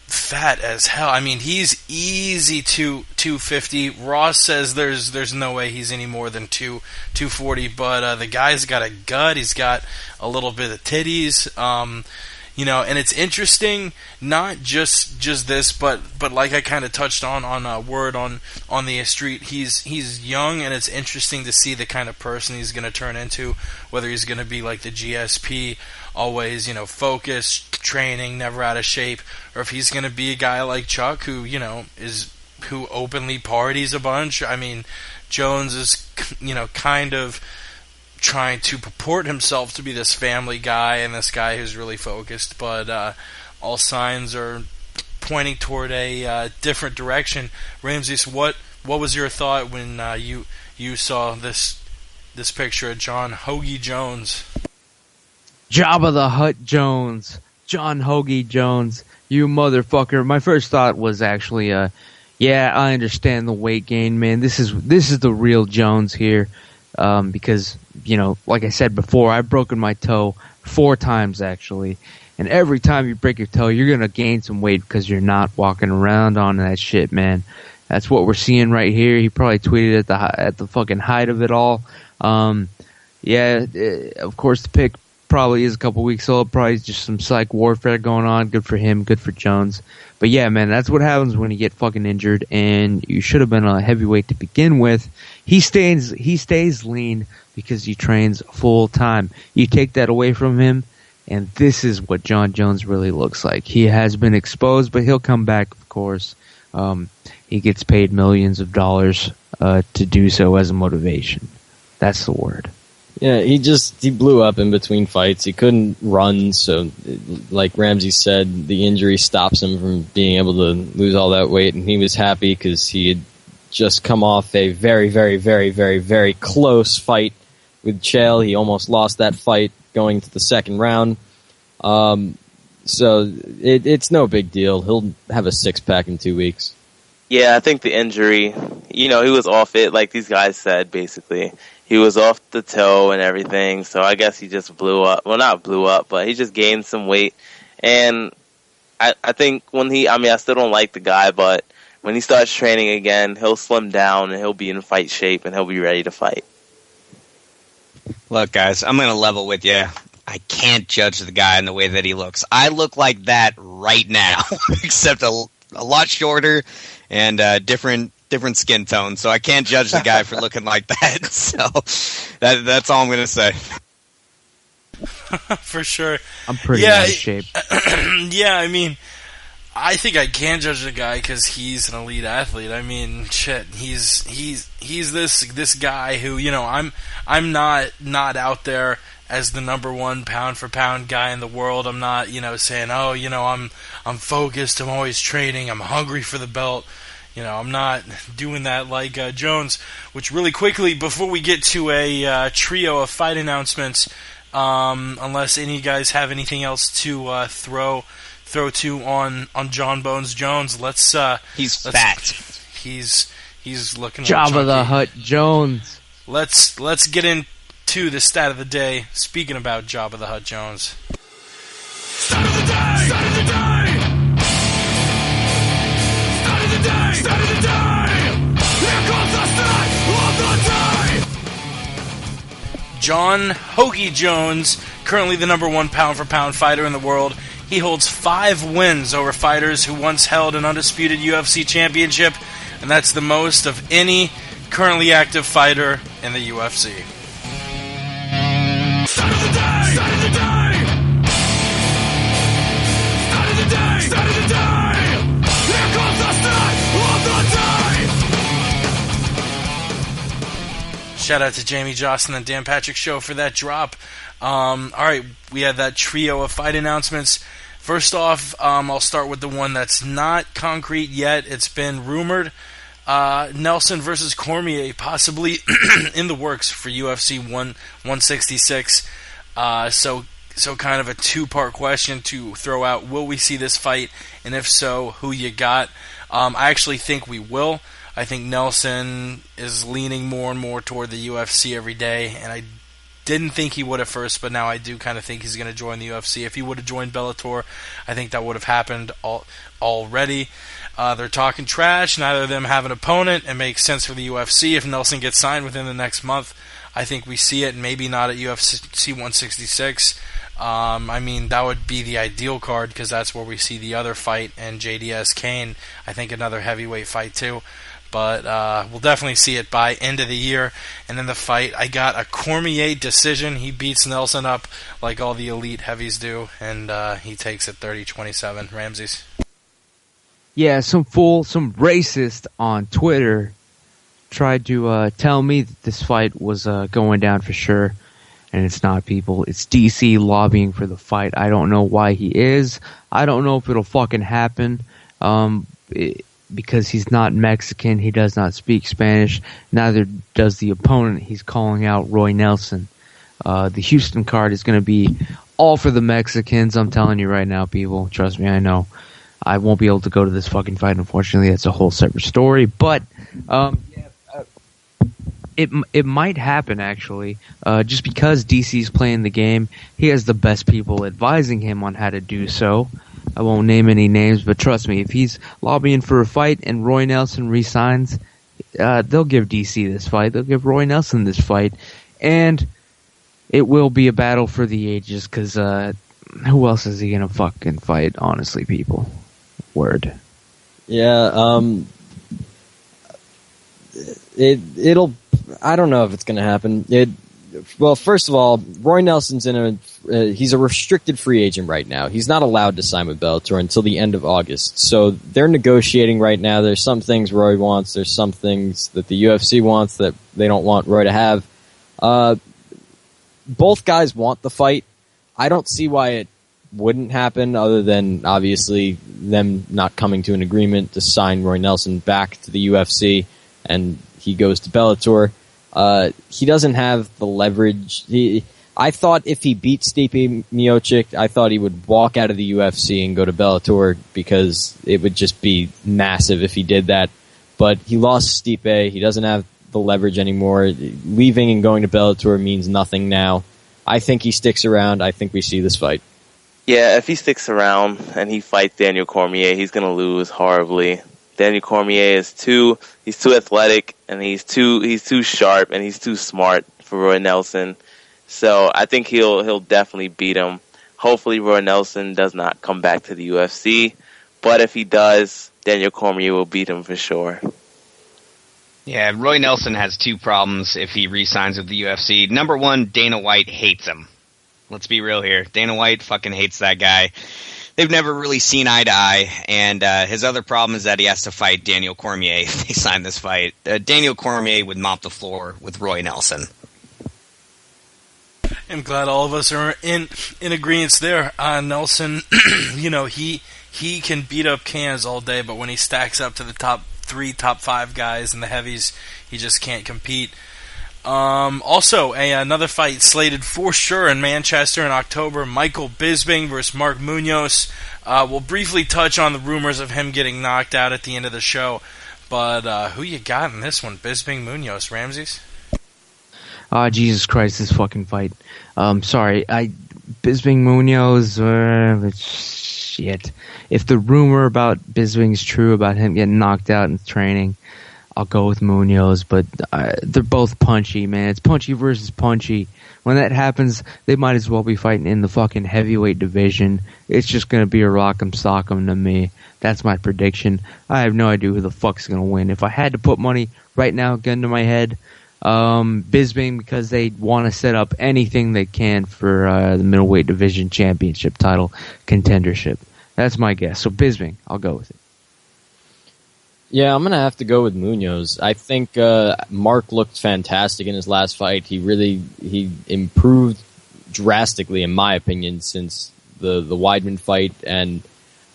fat as hell. I mean, he's easy 250. Ross says there's no way he's any more than 240, but the guy's got a gut. He's got a little bit of titties. And it's interesting, not just this, but like I kind of touched on word on the street, he's young, and it's interesting to see the kind of person he's going to turn into, whether he's going to be like the GSP, always, focused, training, never out of shape, or if he's going to be a guy like Chuck who openly parties a bunch. I mean, Jones is, kind of trying to purport himself to be this family guy and this guy who's really focused, but all signs are pointing toward a different direction. Ramses, what was your thought when you saw this picture of John Hoagie Jones? Jabba the Hutt Jones, John Hoagie Jones, you motherfucker. My first thought was actually, yeah, I understand the weight gain, man. This is the real Jones here. Because, like I said before, I've broken my toe 4 times, actually. And every time you break your toe, you're going to gain some weight because you're not walking around on that shit, man. That's what we're seeing right here. He probably tweeted at the fucking height of it all. Of course, the pick probably is a couple weeks old. Probably just some psych warfare going on. Good for him. Good for Jones. But yeah, man, that's what happens when you get fucking injured, and you should have been a heavyweight to begin with. He stays lean because he trains full time. You take that away from him, and this is what John Jones really looks like. He has been exposed, but he'll come back, of course. He gets paid millions of dollars to do so as a motivation. That's the word. Yeah, he blew up in between fights. He couldn't run, so like Ramsey said, the injury stops him from being able to lose all that weight, and he was happy because he had just come off a very, very, very, very, very close fight with Chael. He almost lost that fight going to the second round. So it's no big deal. He'll have a 6-pack in 2 weeks. Yeah, I think the injury, he was off it, like these guys said, basically. He was off the toe and everything, so I guess he just blew up. Well, not blew up, but he just gained some weight. And I think I still don't like the guy, but When he starts training again, he'll slim down and he'll be in fight shape and he'll be ready to fight. Look, guys, I'm going to level with you. I can't judge the guy in the way that he looks. I look like that right now, except a lot shorter and different skin tone. So I can't judge the guy for looking like that. So that's all I'm going to say. For sure. I'm pretty out of shape. Yeah, I mean, I think I can judge the guy because he's an elite athlete. I mean, shit, he's this guy who, you know, I'm not out there as the number one pound for pound guy in the world. I'm not, you know, saying, oh, you know, I'm focused, I'm always training, I'm hungry for the belt. You know, I'm not doing that like Jones. Which, really quickly, before we get to a trio of fight announcements, unless any of you guys have anything else to throw to on John Bones Jones, let's He's fat. He's looking Jabba the Hutt Jones. Let's get into the stat of the day. Speaking about Jabba the Hutt Jones. Stat of the day! Stat of the day! Stat of the day! Stat of the day! Here comes the stat of the day! John Hoagie Jones, currently the number one pound for pound fighter in the world. He holds 5 wins over fighters who once held an undisputed UFC championship, and that's the most of any currently active fighter in the UFC. Stat of the day! Stat of the day! Stat of the day! Stat of the day! Here comes the stat of the day! Shout out to Jamie Jocelyn and Dan Patrick Show for that drop. Alright, we had that trio of fight announcements. First off, I'll start with the one that's not concrete yet. It's been rumored. Nelson versus Cormier, possibly in the works for UFC 166. So kind of a two-part question to throw out. Will we see this fight? And if so, who you got? I actually think we will. I think Nelson is leaning more and more toward the UFC every day, and I didn't think he would at first, but now I do kind of think he's going to join the UFC. If he would have joined Bellator, I think that would have happened already. They're talking trash. Neither of them have an opponent. It makes sense for the UFC. If Nelson gets signed within the next month, I think we see it. Maybe not at UFC 166. I mean, that would be the ideal card because that's where we see the other fight, and JDS Kane, I think another heavyweight fight too. But we'll definitely see it by end of the year. And then the fight, I got a Cormier decision. He beats Nelson up like all the elite heavies do, and he takes it 30-27. Ramses? Yeah, some racist on Twitter tried to tell me that this fight was going down for sure, and it's not, people. It's DC lobbying for the fight. I don't know why he is. I don't know if it'll fucking happen. Because he's not Mexican, he does not speak Spanish, neither does the opponent. He's calling out Roy Nelson. The Houston card is going to be all for the Mexicans, I'm telling you right now, people. Trust me, I know. I won't be able to go to this fucking fight, unfortunately. That's a whole separate story. But it might happen, actually. Just because DC's playing the game, he has the best people advising him on how to do so. I won't name any names, but trust me, if he's lobbying for a fight and Roy Nelson resigns, they'll give DC this fight. They'll give Roy Nelson this fight. And it will be a battle for the ages, because who else is he going to fucking fight, honestly, people? Word. Yeah, it'll... I don't know if it's going to happen. Well, first of all, Roy Nelson's he's a restricted free agent right now. He's not allowed to sign with Bellator until the end of August. So they're negotiating right now. There's some things Roy wants. There's some things that the UFC wants that they don't want Roy to have. Both guys want the fight. I don't see why it wouldn't happen, other than obviously them not coming to an agreement to sign Roy Nelson back to the UFC, and he goes to Bellator. He doesn't have the leverage. I thought if he beat Stipe Miocic, I thought he would walk out of the UFC and go to Bellator, because it would just be massive if he did that. But he lost Stipe. He doesn't have the leverage anymore. Leaving and going to Bellator means nothing now. I think he sticks around. I think we see this fight. Yeah, if he sticks around and he fights Daniel Cormier, he's going to lose horribly. Daniel Cormier is he's too athletic, and he's too sharp, and he's too smart for Roy Nelson. So I think he'll definitely beat him. Hopefully Roy Nelson does not come back to the UFC, but if he does, Daniel Cormier will beat him for sure. Yeah, Roy Nelson has two problems if he re-signs with the UFC. Number one, Dana White hates him. Let's be real here. Dana White fucking hates that guy. They've never really seen eye to eye, and his other problem is that he has to fight Daniel Cormier if they sign this fight. Daniel Cormier would mop the floor with Roy Nelson. I'm glad all of us are in agreement there. Nelson, he can beat up cans all day, but when he stacks up to the top 3, top 5 guys in the heavies, he just can't compete. Also, another fight slated for sure in Manchester in October. Michael Bisping versus Mark Munoz. We'll briefly touch on the rumors of him getting knocked out at the end of the show. But who you got in this one? Bisping, Munoz, Ramses? Jesus Christ, this fucking fight. Sorry, Bisping Munoz, shit. If the rumor about Bisping's true, about him getting knocked out in training, I'll go with Munoz, but they're both punchy, man. It's punchy versus punchy. When that happens, they might as well be fighting in the fucking heavyweight division. It's just going to be a rock'em sock'em to me. That's my prediction. I have no idea who the fuck's going to win. If I had to put money right now, gun to my head, Bisping, because they want to set up anything they can for the middleweight division championship title contendership. That's my guess. So Bisping, I'll go with it. Yeah, I'm going to have to go with Munoz. I think Mark looked fantastic in his last fight. He improved drastically, in my opinion, since the Weidman fight, and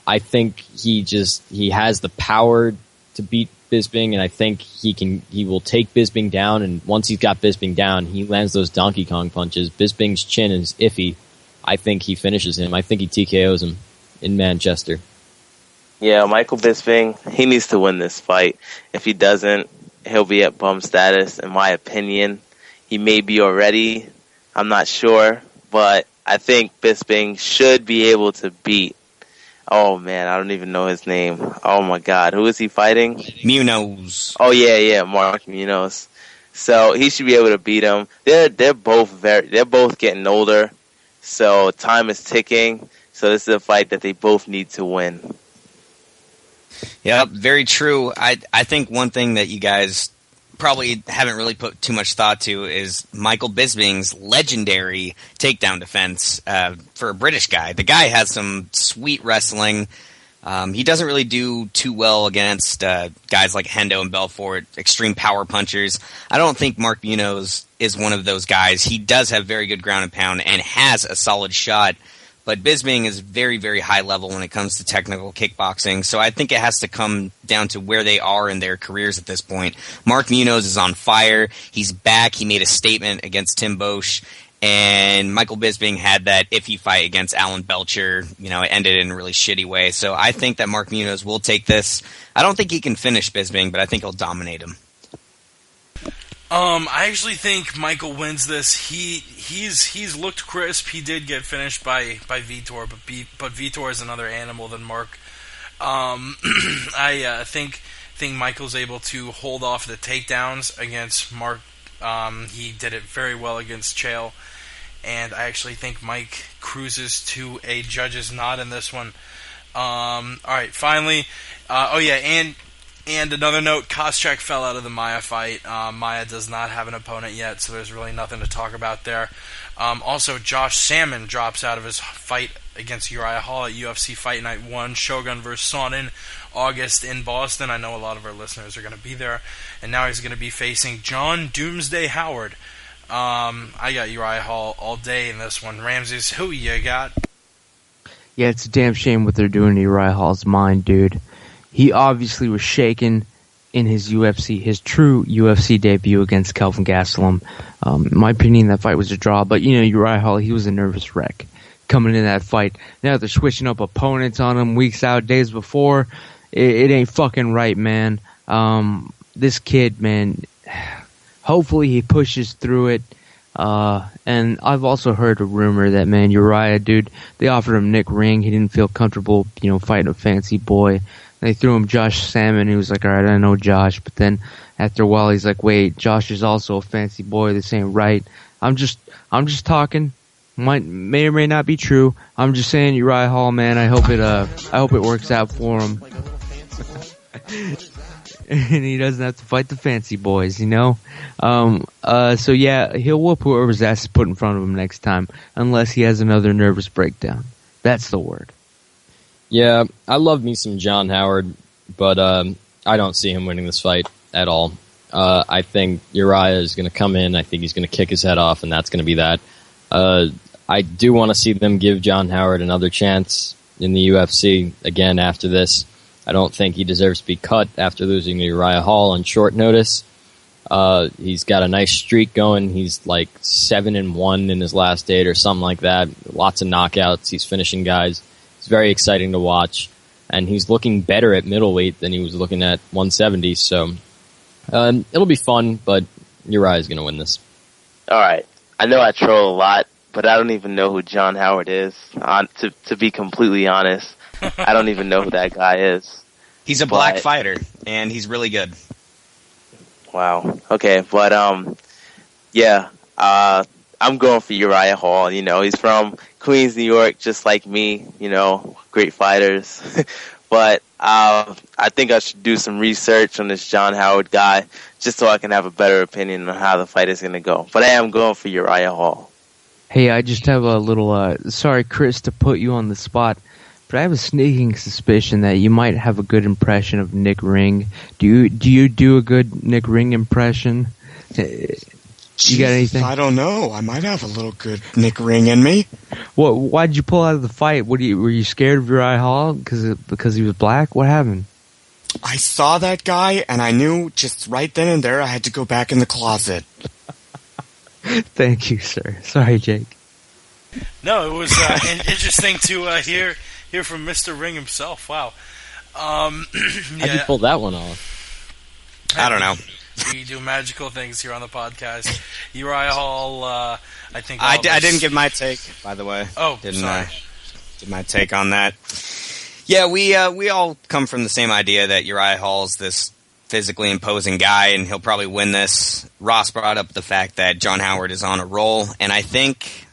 I think he has the power to beat Bisping, and I think he will take Bisping down, and once he's got Bisping down, he lands those Donkey Kong punches. Bisping's chin is iffy. I think he finishes him. I think he TKOs him in Manchester. Yeah, Michael Bisping, he needs to win this fight. If he doesn't, he'll be at bum status, in my opinion. He may be already. I'm not sure. But I think Bisping should be able to beat. Oh, man, I don't even know his name. Oh, my God. Who is he fighting? Munoz. Oh, yeah, Mark Munoz. So he should be able to beat him. They're both getting older. So time is ticking. So this is a fight that they both need to win. Yep, very true. I think one thing that you guys probably haven't really put too much thought to is Michael Bisping's legendary takedown defense for a British guy. The guy has some sweet wrestling. He doesn't really do too well against guys like Hendo and Belfort, extreme power punchers. I don't think Mark Munoz is one of those guys. He does have very good ground and pound and has a solid shot. But Bisping is very, very high level when it comes to technical kickboxing. So I think it has to come down to where they are in their careers at this point. Mark Munoz is on fire. He's back. He made a statement against Tim Boesch. And Michael Bisping had that iffy fight against Alan Belcher. It ended in a really shitty way. So I think that Mark Munoz will take this. I don't think he can finish Bisping, but I think he'll dominate him. I actually think Michael wins this. He's looked crisp. He did get finished by Vitor, but Vitor is another animal than Mark. I think Michael's able to hold off the takedowns against Mark. He did it very well against Chael, and I actually think Mike cruises to a judge's nod in this one. All right, finally, And another note, Koscheck fell out of the Maia fight. Maia does not have an opponent yet, so there's really nothing to talk about there. Also, Josh Salmon drops out of his fight against Uriah Hall at UFC Fight Night 1, Shogun vs. Sonnen, August in Boston. I know a lot of our listeners are going to be there. And now he's going to be facing John Doomsday Howard. I got Uriah Hall all day in this one. Ramses, who you got? Yeah, it's a damn shame what they're doing to Uriah Hall's mind, dude. He obviously was shaken in his true UFC debut against Kelvin Gastelum. In my opinion, that fight was a draw, but Uriah Hall, he was a nervous wreck coming in that fight. Now they're switching up opponents on him weeks out, days before. It ain't fucking right, man. This kid, man, hopefully he pushes through it. And I've also heard a rumor that, man, Uriah, dude, they offered him Nick Ring. He didn't feel comfortable, fighting a fancy boy. They threw him Josh Salmon. He was like, all right, I know Josh. But then after a while, he's like, wait, Josh is also a fancy boy. This ain't right. I'm just talking. May or may not be true. I'm just saying, Uriah Hall, man. I hope it works out for him. And he doesn't have to fight the fancy boys, you know? So yeah, he'll whoop whoever's ass is put in front of him next time, unless he has another nervous breakdown. That's the word. Yeah, I love me some John Howard, but I don't see him winning this fight at all. I think Uriah is going to come in. I think he's going to kick his head off, and that's going to be that. I do want to see them give John Howard another chance in the UFC again after this. I don't think he deserves to be cut after losing to Uriah Hall on short notice. He's got a nice streak going. He's like 7-1 in his last 8 or something like that. Lots of knockouts. He's finishing guys. It's very exciting to watch. And he's looking better at middleweight than he was looking at 170. So it'll be fun, but Uriah's going to win this. All right. I know I troll a lot, but I don't even know who John Howard is. To be completely honest, I don't even know who that guy is. He's a black fighter, and he's really good. Wow. Okay, but yeah, I'm going for Uriah Hall. You know, he's from Queens, New York, just like me. You know, great fighters. But I think I should do some research on this John Howard guy, just so I can have a better opinion on how the fight is going to go. But I am going for Uriah Hall. Hey, I just have a little, sorry, Chris, to put you on the spot, but I have a sneaking suspicion that you might have a good impression of Nick Ring. Do you do a good Nick Ring impression? You got anything? I don't know. I might have a little good Nick Ring in me. What? Why'd you pull out of the fight? Were you scared of Uriah Hall because he was black? What happened? I saw that guy, and I knew just right then and there I had to go back in the closet. Thank you, sir. Sorry, Jake. No, it was interesting to hear from Mr. Ring himself. Wow. How'd you pull that one off? I don't know. We do magical things here on the podcast. Uriah Hall, I think... I didn't give my take, by the way. Oh, sorry. Did my take on that. Yeah, we all come from the same idea that Uriah Hall's this physically imposing guy, and he'll probably win this. Ross brought up the fact that John Howard is on a roll, and I think,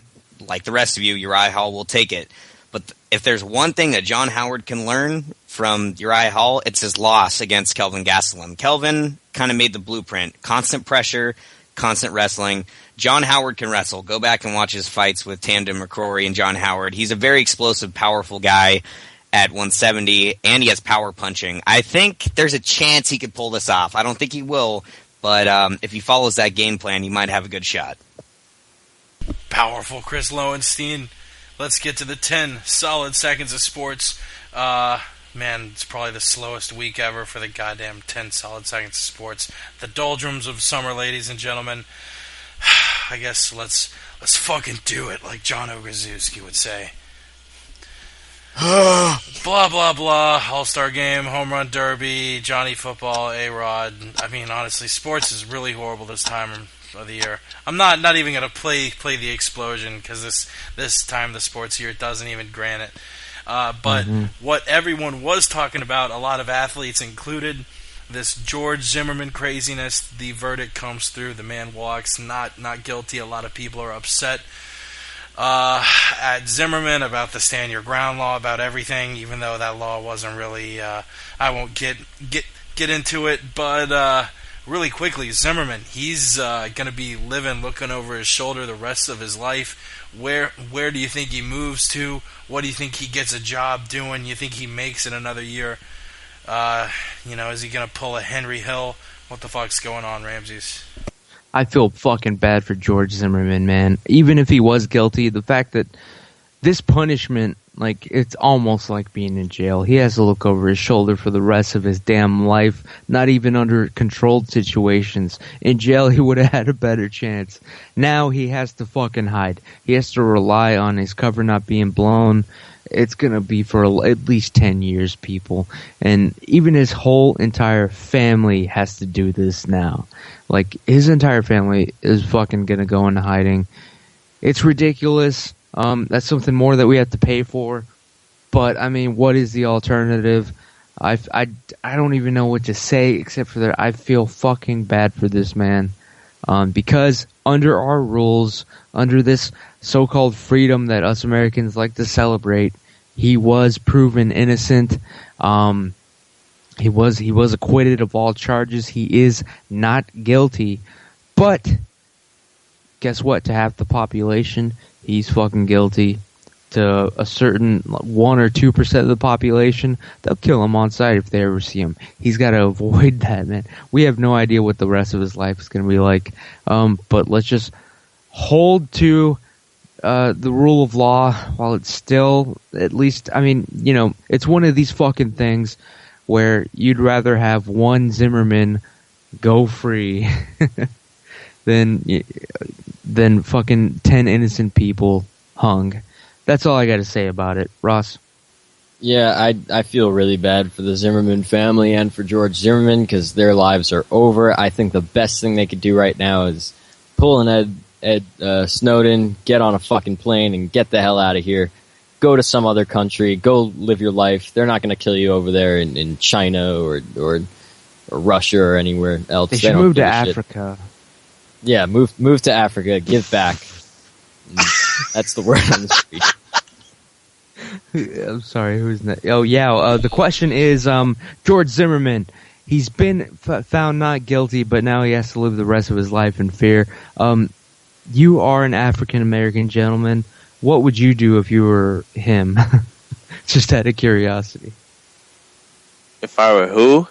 like the rest of you, Uriah Hall will take it. But if there's one thing that John Howard can learn from Uriah Hall, it's his loss against Kelvin Gastelum. Kelvin kind of made the blueprint. Constant pressure, constant wrestling. John Howard can wrestle. Go back and watch his fights with Tamden McCrory and John Howard. He's a very explosive, powerful guy at 170, and he has power punching. I think there's a chance he could pull this off. I don't think he will, but if he follows that game plan, he might have a good shot. Powerful Chris Lowenstein. Let's get to the 10 solid seconds of sports. Man, it's probably the slowest week ever for the goddamn 10 solid seconds of sports. The doldrums of summer, ladies and gentlemen. I guess let's fucking do it, like John Ogazuski would say. Blah, blah, blah. All-Star Game, Home Run Derby, Johnny Football, A-Rod. I mean, honestly, sports is really horrible this time of the year. I'm not even going to play the explosion, because this time the sports year doesn't even grant it. But what everyone was talking about, a lot of athletes included, this George Zimmerman craziness, the verdict comes through, the man walks, not guilty. A lot of people are upset at Zimmerman about the stand your ground law, about everything, even though that law wasn't really, I won't get into it, but really quickly, Zimmerman, he's going to be looking over his shoulder the rest of his life. Where do you think he moves to? What do you think he gets a job doing? You think he makes it another year? Is he going to pull a Henry Hill? What the fuck's going on, Ramses? I feel fucking bad for George Zimmerman, man. Even if he was guilty, the fact that this punishment, like, it's almost like being in jail. He has to look over his shoulder for the rest of his damn life, not even under controlled situations. In jail, he would have had a better chance. Now he has to fucking hide. He has to rely on his cover not being blown. It's going to be for at least 10 years, people. And even his whole entire family has to do this now. Like, his entire family is fucking going to go into hiding. It's ridiculous. That's something more that we have to pay for. But, I mean, what is the alternative? I don't even know what to say except for that I feel fucking bad for this man. Because under our rules, under this so-called freedom that us Americans like to celebrate, he was proven innocent. He was acquitted of all charges. He is not guilty. But guess what? To half the population, he's fucking guilty. To a certain 1 or 2% of the population, they'll kill him on sight if they ever see him. He's got to avoid that, man. We have no idea what the rest of his life is going to be like. But let's just hold to the rule of law while it's still, at least, I mean, you know, it's one of these fucking things where you'd rather have one Zimmerman go free than fucking 10 innocent people hung. That's all I got to say about it. Ross? Yeah, I feel really bad for the Zimmerman family and for George Zimmerman because their lives are over. I think the best thing they could do right now is pull an Ed Snowden, get on a fucking plane, and get the hell out of here. Go to some other country. Go live your life. They're not going to kill you over there in China or Russia or anywhere else. They should move to Africa. Yeah, move to Africa. Give back. That's the word on the street. I'm sorry, who's that? Oh, yeah, the question is, George Zimmerman. He's been found not guilty, but now he has to live the rest of his life in fear. You are an African-American gentleman. What would you do if you were him? Just out of curiosity. If I were who?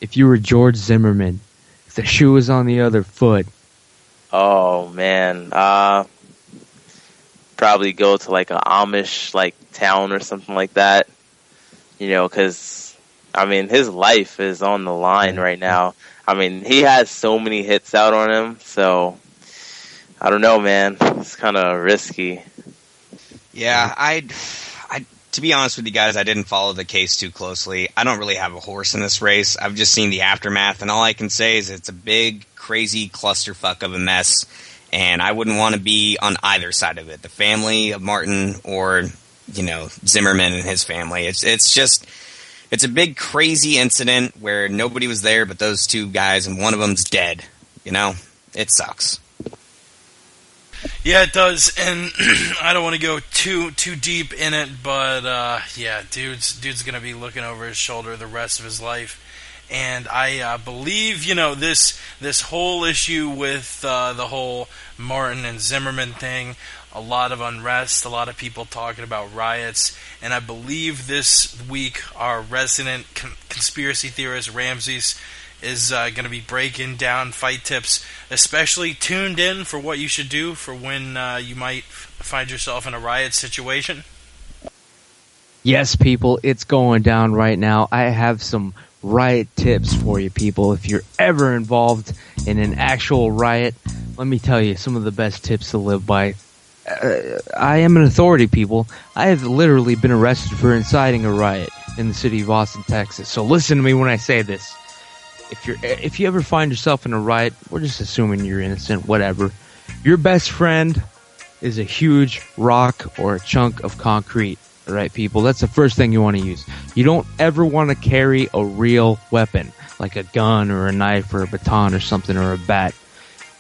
If you were George Zimmerman. If the shoe was on the other foot. Oh, man. Probably go to like an Amish like town or something like that, you know, because I mean his life is on the line right now. I mean he has so many hits out on him, so I don't know, man. It's kind of risky. Yeah, I to be honest with you guys, I didn't follow the case too closely. I don't really have a horse in this race. I've just seen the aftermath, and all I can say is it's a big, crazy clusterfuck of a mess. And I wouldn't want to be on either side of it, the family of Martin or, you know, Zimmerman and his family. It's a big crazy incident where nobody was there but those two guys and one of them's dead. You know, it sucks. Yeah, it does, and I don't want to go too deep in it, but yeah, dude's gonna be looking over his shoulder the rest of his life. And I believe, you know, this whole issue with the whole Martin and Zimmerman thing, a lot of unrest, a lot of people talking about riots, and I believe this week our resident conspiracy theorist Ramses is going to be breaking down fight tips, especially tuned in for what you should do for when you might find yourself in a riot situation. Yes, people, it's going down right now. I have some riot tips for you people. If you're ever involved in an actual riot, let me tell you some of the best tips to live by. I am an authority, people. I have literally been arrested for inciting a riot in the city of Austin, Texas. So listen to me when I say this. If you ever find yourself in a riot, we're just assuming you're innocent, whatever. Your best friend is a huge rock or a chunk of concrete. All right, people, that's the first thing you want to use. You don't ever want to carry a real weapon, like a gun or a knife or a baton or something or a bat.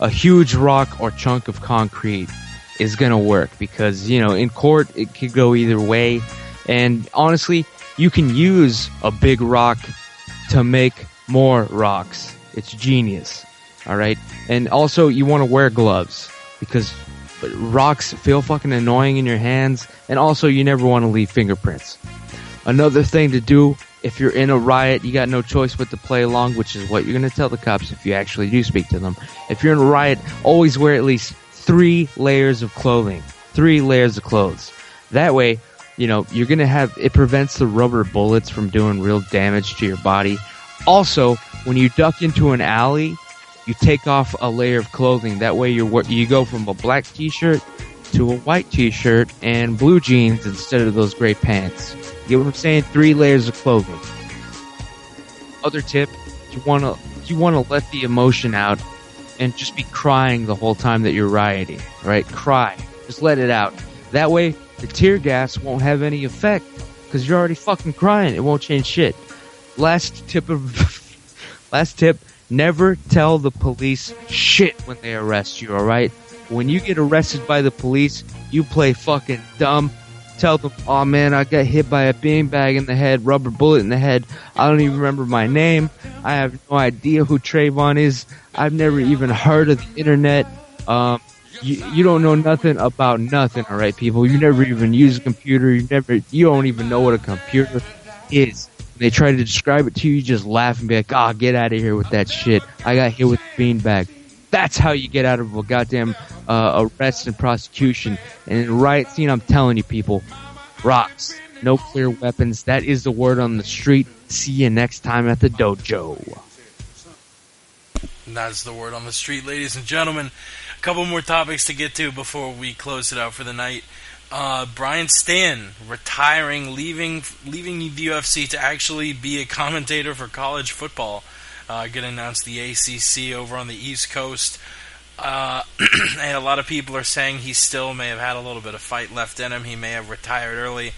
A huge rock or chunk of concrete is going to work because, you know, in court, it could go either way. And honestly, you can use a big rock to make more rocks. It's genius. All right. And also, you want to wear gloves because rocks feel fucking annoying in your hands, and also you never want to leave fingerprints. Another thing to do if you're in a riot, you got no choice but to play along, which is what you're going to tell the cops if you actually do speak to them. If you're in a riot, always wear at least 3 layers of clothing. 3 layers of clothes. That way, you know, you're going to have, it prevents the rubber bullets from doing real damage to your body. Also, when you duck into an alley, you take off a layer of clothing. That way you go from a black t-shirt to a white t-shirt and blue jeans instead of those gray pants. You get what I'm saying? 3 layers of clothing. Other tip, you want to let the emotion out and just be crying the whole time that you're rioting, right? Cry. Just let it out. That way, the tear gas won't have any effect because you're already fucking crying. It won't change shit. last tip, never tell the police shit when they arrest you, alright? When you get arrested by the police, you play fucking dumb. Tell them, oh man, I got hit by a beanbag in the head, rubber bullet in the head. I don't even remember my name. I have no idea who Trayvon is. I've never even heard of the internet. You don't know nothing about nothing, alright, people? You never even use a computer. You don't even know what a computer is. When they try to describe it to you, you just laugh and be like, oh, get out of here with that shit. I got hit with a beanbag. That's how you get out of a goddamn arrest and prosecution. And in the riot scene, I'm telling you, people, rocks, no clear weapons. That is the word on the street. See you next time at the dojo. And that's the word on the street, ladies and gentlemen. A couple more topics to get to before we close it out for the night. Brian Stan retiring, leaving the UFC to actually be a commentator for college football. Going to announce the ACC over on the East Coast. And a lot of people are saying he still may have had a little bit of fight left in him. He may have retired early.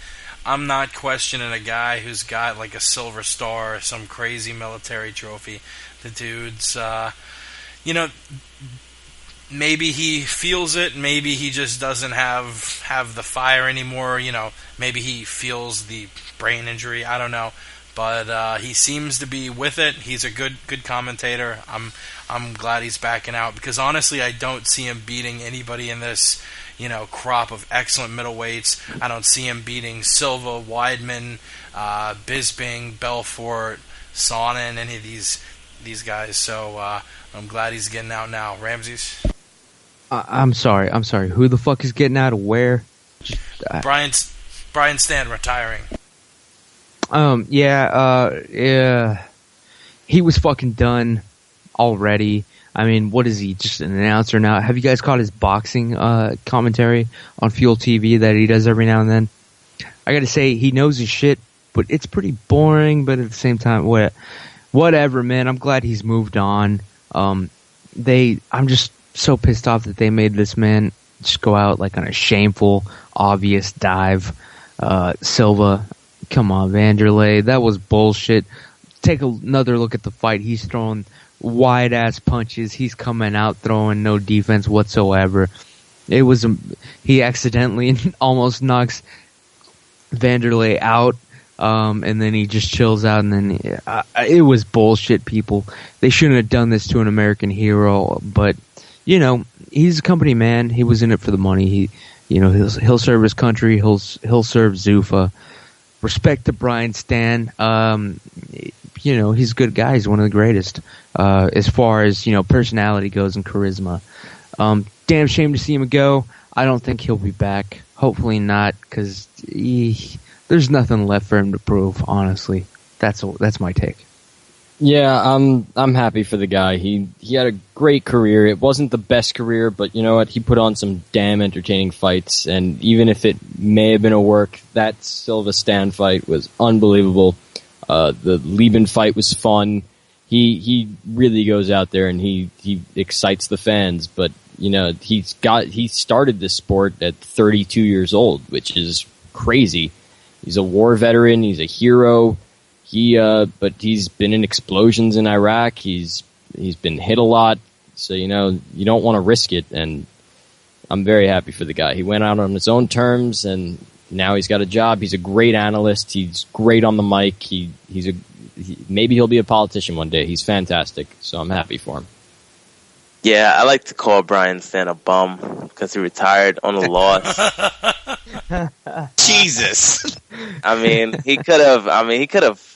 I'm not questioning a guy who's got like a silver star or some crazy military trophy. The dude's, maybe he feels it. Maybe he just doesn't have the fire anymore. Maybe he feels the brain injury. I don't know. But he seems to be with it. He's a good commentator. I'm glad he's backing out because honestly, I don't see him beating anybody in this crop of excellent middleweights. I don't see him beating Silva, Weidman, Bisping, Belfort, Sonnen, any of these guys. So I'm glad he's getting out now. Ramses? I'm sorry. Who the fuck is getting out of where? Brian Stan retiring. Yeah, he was fucking done already. I mean, what is he, just an announcer now? Have you guys caught his boxing commentary on Fuel TV that he does every now and then? I gotta say, he knows his shit, but it's pretty boring, but at the same time, whatever, man. I'm glad he's moved on. I'm just so pissed off that they made this man just go out like on a shameful, obvious dive. Silva, come on, Vanderlei, that was bullshit. Take another look at the fight. He's throwing wide-ass punches. He's coming out throwing no defense whatsoever. He accidentally almost knocks Vanderlei out, and then he just chills out, and then it was bullshit, people. They shouldn't have done this to an American hero, but, he's a company man. He was in it for the money. He'll serve his country. He'll serve Zuffa. Respect to Brian Stan. He's a good guy. He's one of the greatest as far as personality goes and charisma. Damn shame to see him go. I don't think he'll be back. Hopefully not, because there's nothing left for him to prove. Honestly, that's my take. Yeah, I'm happy for the guy. He had a great career. It wasn't the best career, but you know what? He put on some damn entertaining fights, and even if it may have been a work, that Silva Stan fight was unbelievable. The Lieben fight was fun. He really goes out there and he excites the fans, but he started this sport at 32 years old, which is crazy. He's a war veteran. He's a hero. But he's been in explosions in Iraq. He's been hit a lot. So, you don't want to risk it. And I'm very happy for the guy. He went out on his own terms and now he's got a job. He's a great analyst. He's great on the mic. Maybe he'll be a politician one day. He's fantastic. So I'm happy for him. Yeah, I like to call Brian Stan a bum because he retired on a loss. Jesus. He could have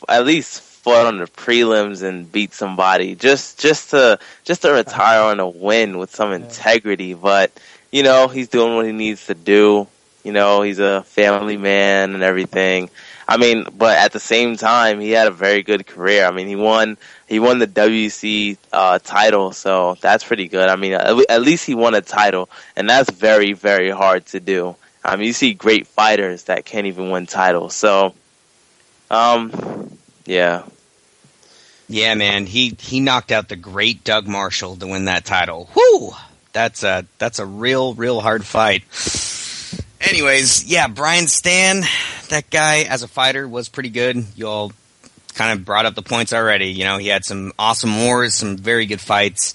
at least fought on the prelims and beat somebody just to retire on a win with some integrity. But he's doing what he needs to do. He's a family man and everything. But at the same time, he had a very good career. He won the WC title, so that's pretty good. At least he won a title, and that's very, very hard to do. You see great fighters that can't even win titles. So, yeah. Yeah, man, he knocked out the great Doug Marshall to win that title. Whew! That's a real hard fight. Anyways, yeah, Brian Stan, that guy as a fighter was pretty good. You all kind of brought up the points already. You know, he had some awesome wars, some very good fights,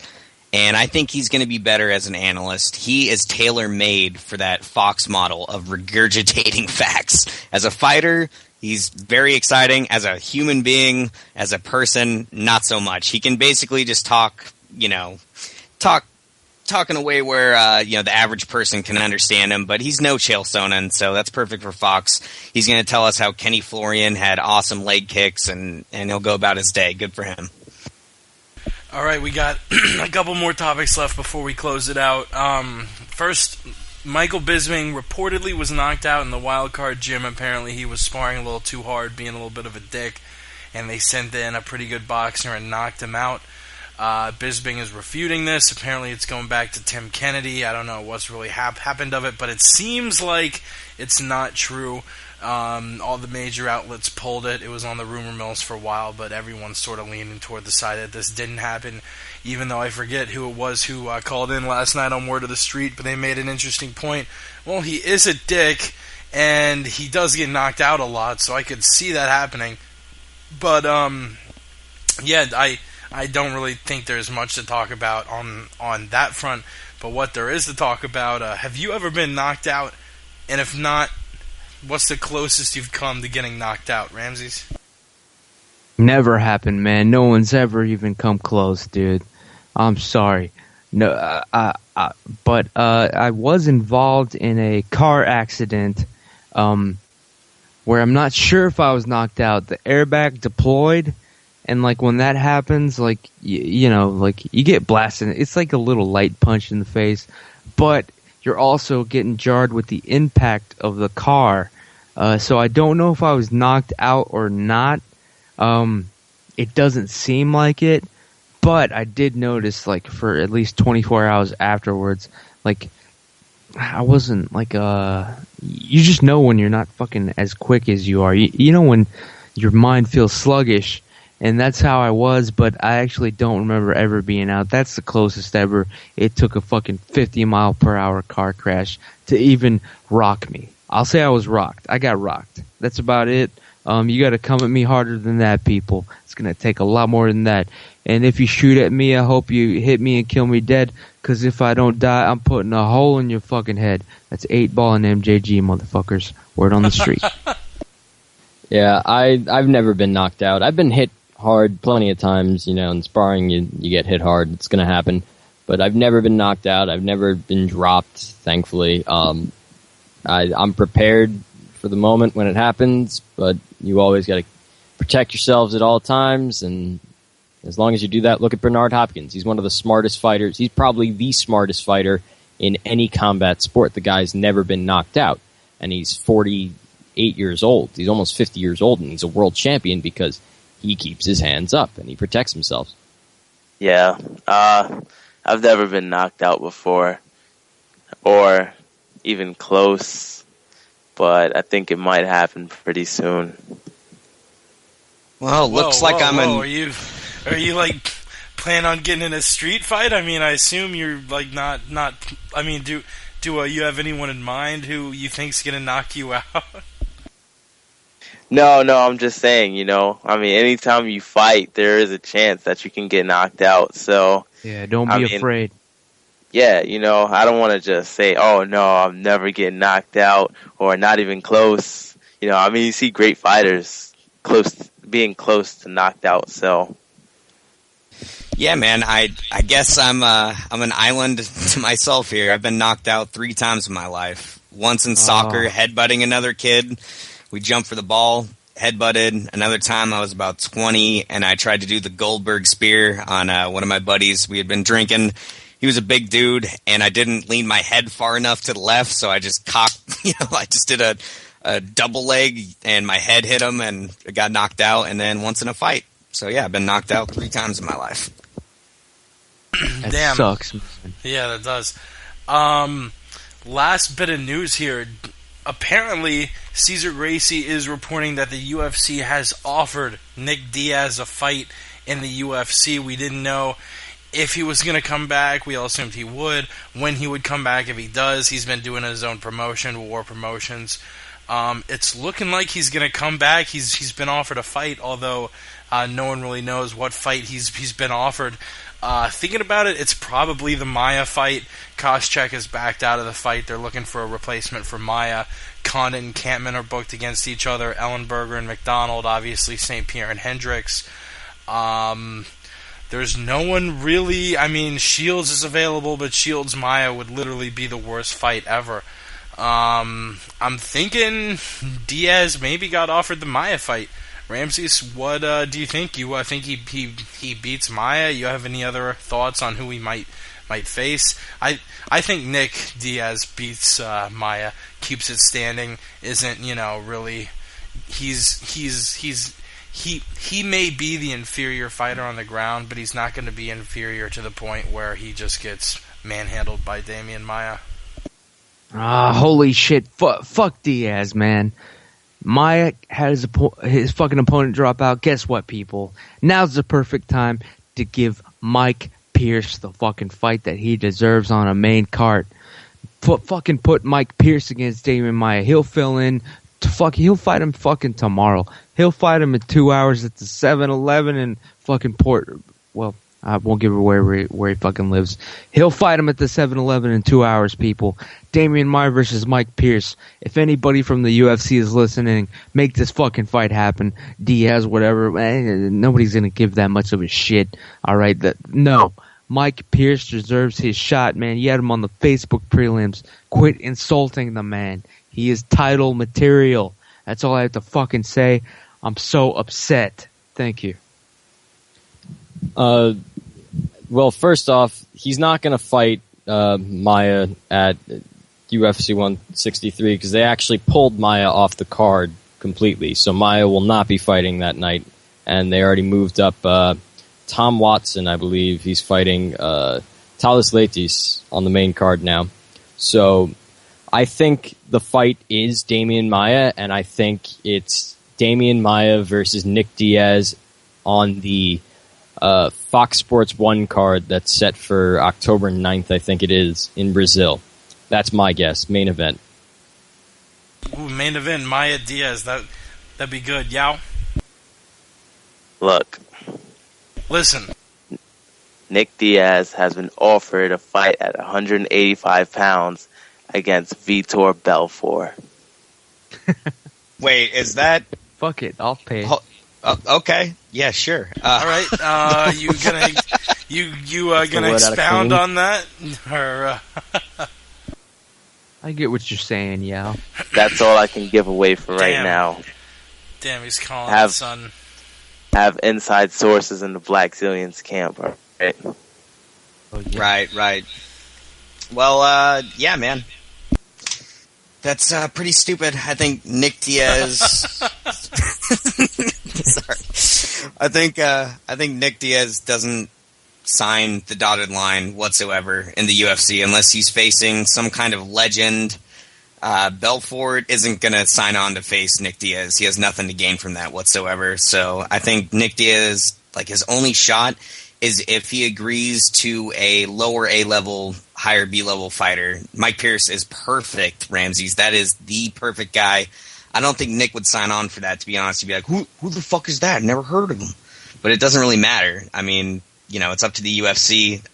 and I think he's going to be better as an analyst. He is tailor-made for that Fox model of regurgitating facts. As a fighter, he's very exciting. As a human being, as a person, not so much. He can basically just talk in a way where the average person can understand him, but he's no Chael Sonnen, so that's perfect for Fox. He's going to tell us how Kenny Florian had awesome leg kicks, and he'll go about his day. Good for him. All right, we got a couple more topics left before we close it out. First, Michael Bisping reportedly was knocked out in the wild card gym. Apparently he was sparring a little too hard, being a little bit of a dick, and they sent in a pretty good boxer and knocked him out. Bisping is refuting this. Apparently it's going back to Tim Kennedy. I don't know what's really happened of it, but it seems like it's not true. All the major outlets pulled it. It was on the rumor mills for a while, but everyone's sort of leaning toward the side that this didn't happen, even though I forget who it was who called in last night on Word of the Street, but they made an interesting point. Well, he is a dick, and he does get knocked out a lot, so I could see that happening. But, yeah, I don't really think there's much to talk about on that front, but what there is to talk about, have you ever been knocked out? And if not, what's the closest you've come to getting knocked out, Ramses? Never happened, man. No one's ever even come close, dude. I'm sorry. No, but I was involved in a car accident where I'm not sure if I was knocked out. The airbag deployed, and like when that happens, like you know, like you get blasted. It's like a little light punch in the face, but you're also getting jarred with the impact of the car. So I don't know if I was knocked out or not. It doesn't seem like it, but I did notice, like, for at least 24 hours afterwards, like, I wasn't, like, you just know when you're not fucking as quick as you are. You know when your mind feels sluggish, and that's how I was, but I actually don't remember ever being out. That's the closest ever. It took a fucking 50-mile-per-hour car crash to even rock me. I'll say I was rocked. I got rocked. That's about it. You got to come at me harder than that, people. It's going to take a lot more than that. And if you shoot at me, I hope you hit me and kill me dead, because if I don't die, I'm putting a hole in your fucking head. That's 8-ball and MJG, motherfuckers. Word on the street. Yeah, I've never been knocked out. I've been hit hard plenty of times, you know, in sparring you get hit hard. It's going to happen. But I've never been knocked out. I've never been dropped, thankfully. I'm prepared for the moment when it happens, but you always got to protect yourselves at all times, and as long as you do that, look at Bernard Hopkins. He's one of the smartest fighters. He's probably the smartest fighter in any combat sport. The guy's never been knocked out, and he's 48 years old. He's almost 50 years old, and he's a world champion because he keeps his hands up and he protects himself. Yeah, I've never been knocked out before, or even close, but I think it might happen pretty soon. Well, looks like I'm in. Are you like plan on getting in a street fight? I mean, I assume you're like not. I mean, do you have anyone in mind who you think's gonna knock you out? No, I'm just saying, you know, I mean, anytime you fight, there is a chance that you can get knocked out. So yeah, don't be afraid. Yeah, you know, I don't want to just say, oh, no, I'm never getting knocked out or not even close. You know, I mean, you see great fighters being close to knocked out, so. Yeah, man, I guess I'm an island to myself here. I've been knocked out 3 times in my life. Once in soccer, headbutting another kid. We jumped for the ball, headbutted. Another time I was about 20, and I tried to do the Goldberg spear on one of my buddies. We had been drinking. He was a big dude, and I didn't lean my head far enough to the left, so I just I just did a double leg, and my head hit him, and I got knocked out, and then once in a fight. So yeah, I've been knocked out 3 times in my life. That Damn. sucks, man. Yeah, that does. Last bit of news here. Apparently, Cesar Gracie is reporting that the UFC has offered Nick Diaz a fight in the UFC. We didn't know if he was going to come back. We all assumed he would. When he would come back, if he does. He's been doing his own promotion, War Promotions. It's looking like he's going to come back. He's been offered a fight, although No one really knows what fight he's been offered. Thinking about it, it's probably the Maia fight. Koscheck is backed out of the fight. They're looking for a replacement for Maia. Condit and Kampman are booked against each other. Ellenberger and McDonald, obviously St. Pierre and Hendricks. There's no one really. I mean, Shields is available, but Shields Maia would literally be the worst fight ever. I'm thinking Diaz maybe got offered the Maia fight. Ramses, what do you think? You think he beats Maia? You have any other thoughts on who he might face? I think Nick Diaz beats Maia, keeps it standing. Isn't really? He may be the inferior fighter on the ground, but he's not going to be inferior to the point where he just gets manhandled by Damian Maia. Holy shit! Fuck Diaz, man. Maia had his fucking opponent drop out. Guess what, people? Now's the perfect time to give Mike Pierce the fucking fight that he deserves on a main card. Put Mike Pierce against Damian Maia. He'll fill in. He'll fight him fucking tomorrow. He'll fight him in 2 hours at the 7-Eleven in fucking Port. Well, I won't give away where he fucking lives. He'll fight him at the 7-Eleven in 2 hours, people. Damian Maia versus Mike Pierce. If anybody from the UFC is listening, make this fucking fight happen. Diaz, whatever. Nobody's gonna give that much of a shit. All right, no. Mike Pierce deserves his shot, man. You had him on the Facebook prelims. Quit insulting the man. He is title material. That's all I have to fucking say. I'm so upset. Thank you. Well, first off, he's not going to fight Maia at UFC 163 because they actually pulled Maia off the card completely. So Maia will not be fighting that night. And they already moved up Tom Watson, I believe. He's fighting Thales Leitis on the main card now. So I think the fight is Damian Maia, and I think it's Damian Maia versus Nick Diaz on the Fox Sports 1 card that's set for October 9th, I think it is, in Brazil. That's my guess. Main event. Ooh, main event, Maia Diaz. That'd be good. Yao? Look. Listen. Nick Diaz has been offered a fight at 185 pounds against Vitor Belfort. Wait, is that... Fuck it, I'll pay. Okay, yeah, sure. All right, you gonna expound on that? Or, I get what you're saying, Yao. That's all I can give away for right now. Damn, he's calling it, son. Have inside sources in the Black Zillions camp, right? Oh, yeah. Right. Well, yeah, man. That's pretty stupid. I think Nick Diaz. Sorry. I think Nick Diaz doesn't sign the dotted line whatsoever in the UFC unless he's facing some kind of legend. Belfort isn't going to sign on to face Nick Diaz. He has nothing to gain from that whatsoever. So I think Nick Diaz, like, his only shot is if he agrees to a lower A-level, higher B-level fighter. Mike Pierce is perfect, Ramses. That is the perfect guy. I don't think Nick would sign on for that, to be honest. He'd be like, who the fuck is that? Never heard of him. But it doesn't really matter. I mean, it's up to the UFC,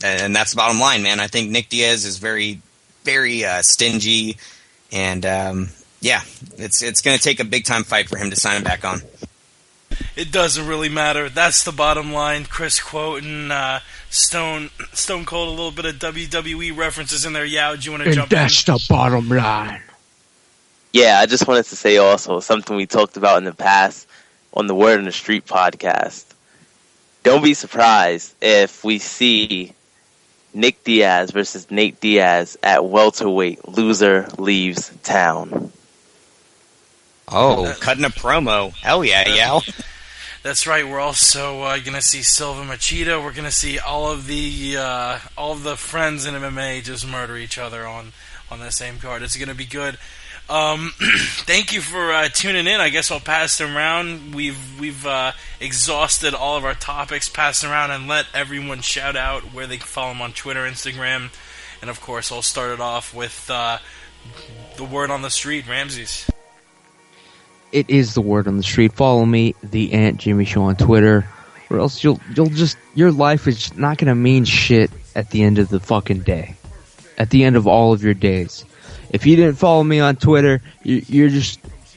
and that's the bottom line, man. I think Nick Diaz is very, very stingy, and yeah, it's going to take a big-time fight for him to sign him back on. It doesn't really matter. That's the bottom line. Chris quoting Stone Cold, a little bit of WWE references in there. Yao, do you want to jump in? That's the bottom line. Yeah, I just wanted to say also something we talked about in the past on the Word on the Street podcast. Don't be surprised if we see Nick Diaz versus Nate Diaz at welterweight. Loser leaves town. Oh, cutting a promo. Hell yeah, Yao. That's right. We're also going to see Silva Machida. We're going to see all of the friends in MMA just murder each other on the same card. It's going to be good. Thank you for tuning in. I guess I'll pass them around. We've exhausted all of our topics. Pass them around and let everyone shout out where they can follow them on Twitter, Instagram, and of course I'll start it off with the word on the street, Ramses. it is the word on the street. Follow me, the Aunt Jimmy Show on Twitter, or else you'll just your life is not gonna mean shit at the end of the fucking day. At the end of all of your days. If you didn't follow me on Twitter, you're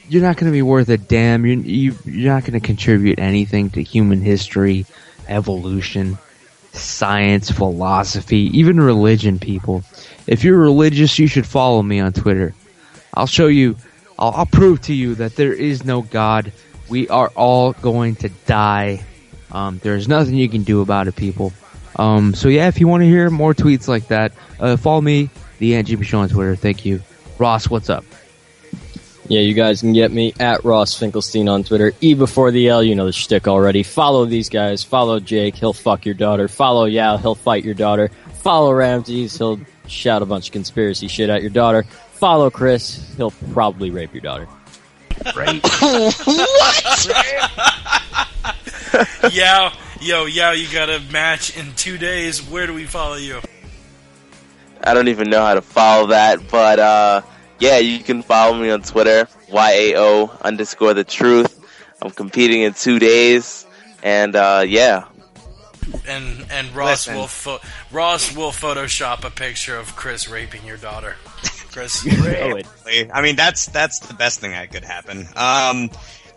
not gonna be worth a damn. You're not gonna contribute anything to human history, evolution, science, philosophy, even religion, people. If you're religious, you should follow me on Twitter. I'll show you, I'll prove to you that there is no God. We are all going to die. There's nothing you can do about it, people. So yeah, if you want to hear more tweets like that, follow me, the Aunt Jimmy Show on Twitter. Thank you. Ross, what's up? Yeah, you guys can get me at Ross Finkelstein on Twitter. E before the L, you know the shtick already. Follow these guys. Follow Jake, he'll fuck your daughter. Follow Yao, he'll fight your daughter. Follow Ramses, he'll shout a bunch of conspiracy shit at your daughter. Follow Chris, he'll probably rape your daughter. Right? What? Yo, you got a match in 2 days. Where do we follow you? I don't even know how to follow that, but yeah, you can follow me on Twitter, YAO_the truth. I'm competing in 2 days, and yeah. And Ross will Photoshop a picture of Chris raping your daughter. Chris, I mean, that's the best thing that could happen.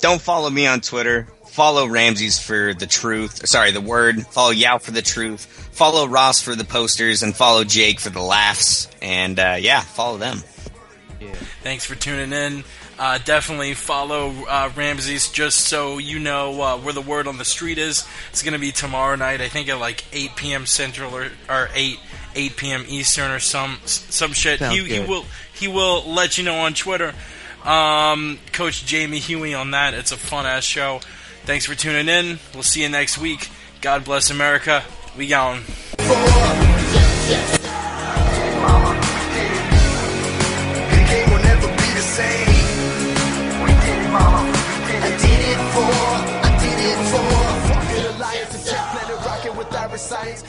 Don't follow me on Twitter. Follow Ramses for the truth. Sorry, the word. Follow Yao for the truth. Follow Ross for the posters, and follow Jake for the laughs. And yeah, follow them. Yeah. Thanks for tuning in. Definitely follow Ramses, just so you know where the word on the street is. It's going to be tomorrow night, I think at like 8 p.m. Central or 8 p.m. Eastern or some shit. He will let you know on Twitter. Coach Jamie Huey on that. It's a fun ass show. Thanks for tuning in. We'll see you next week. God bless America. We gone.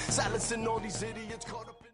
Silencing all these idiots caught up.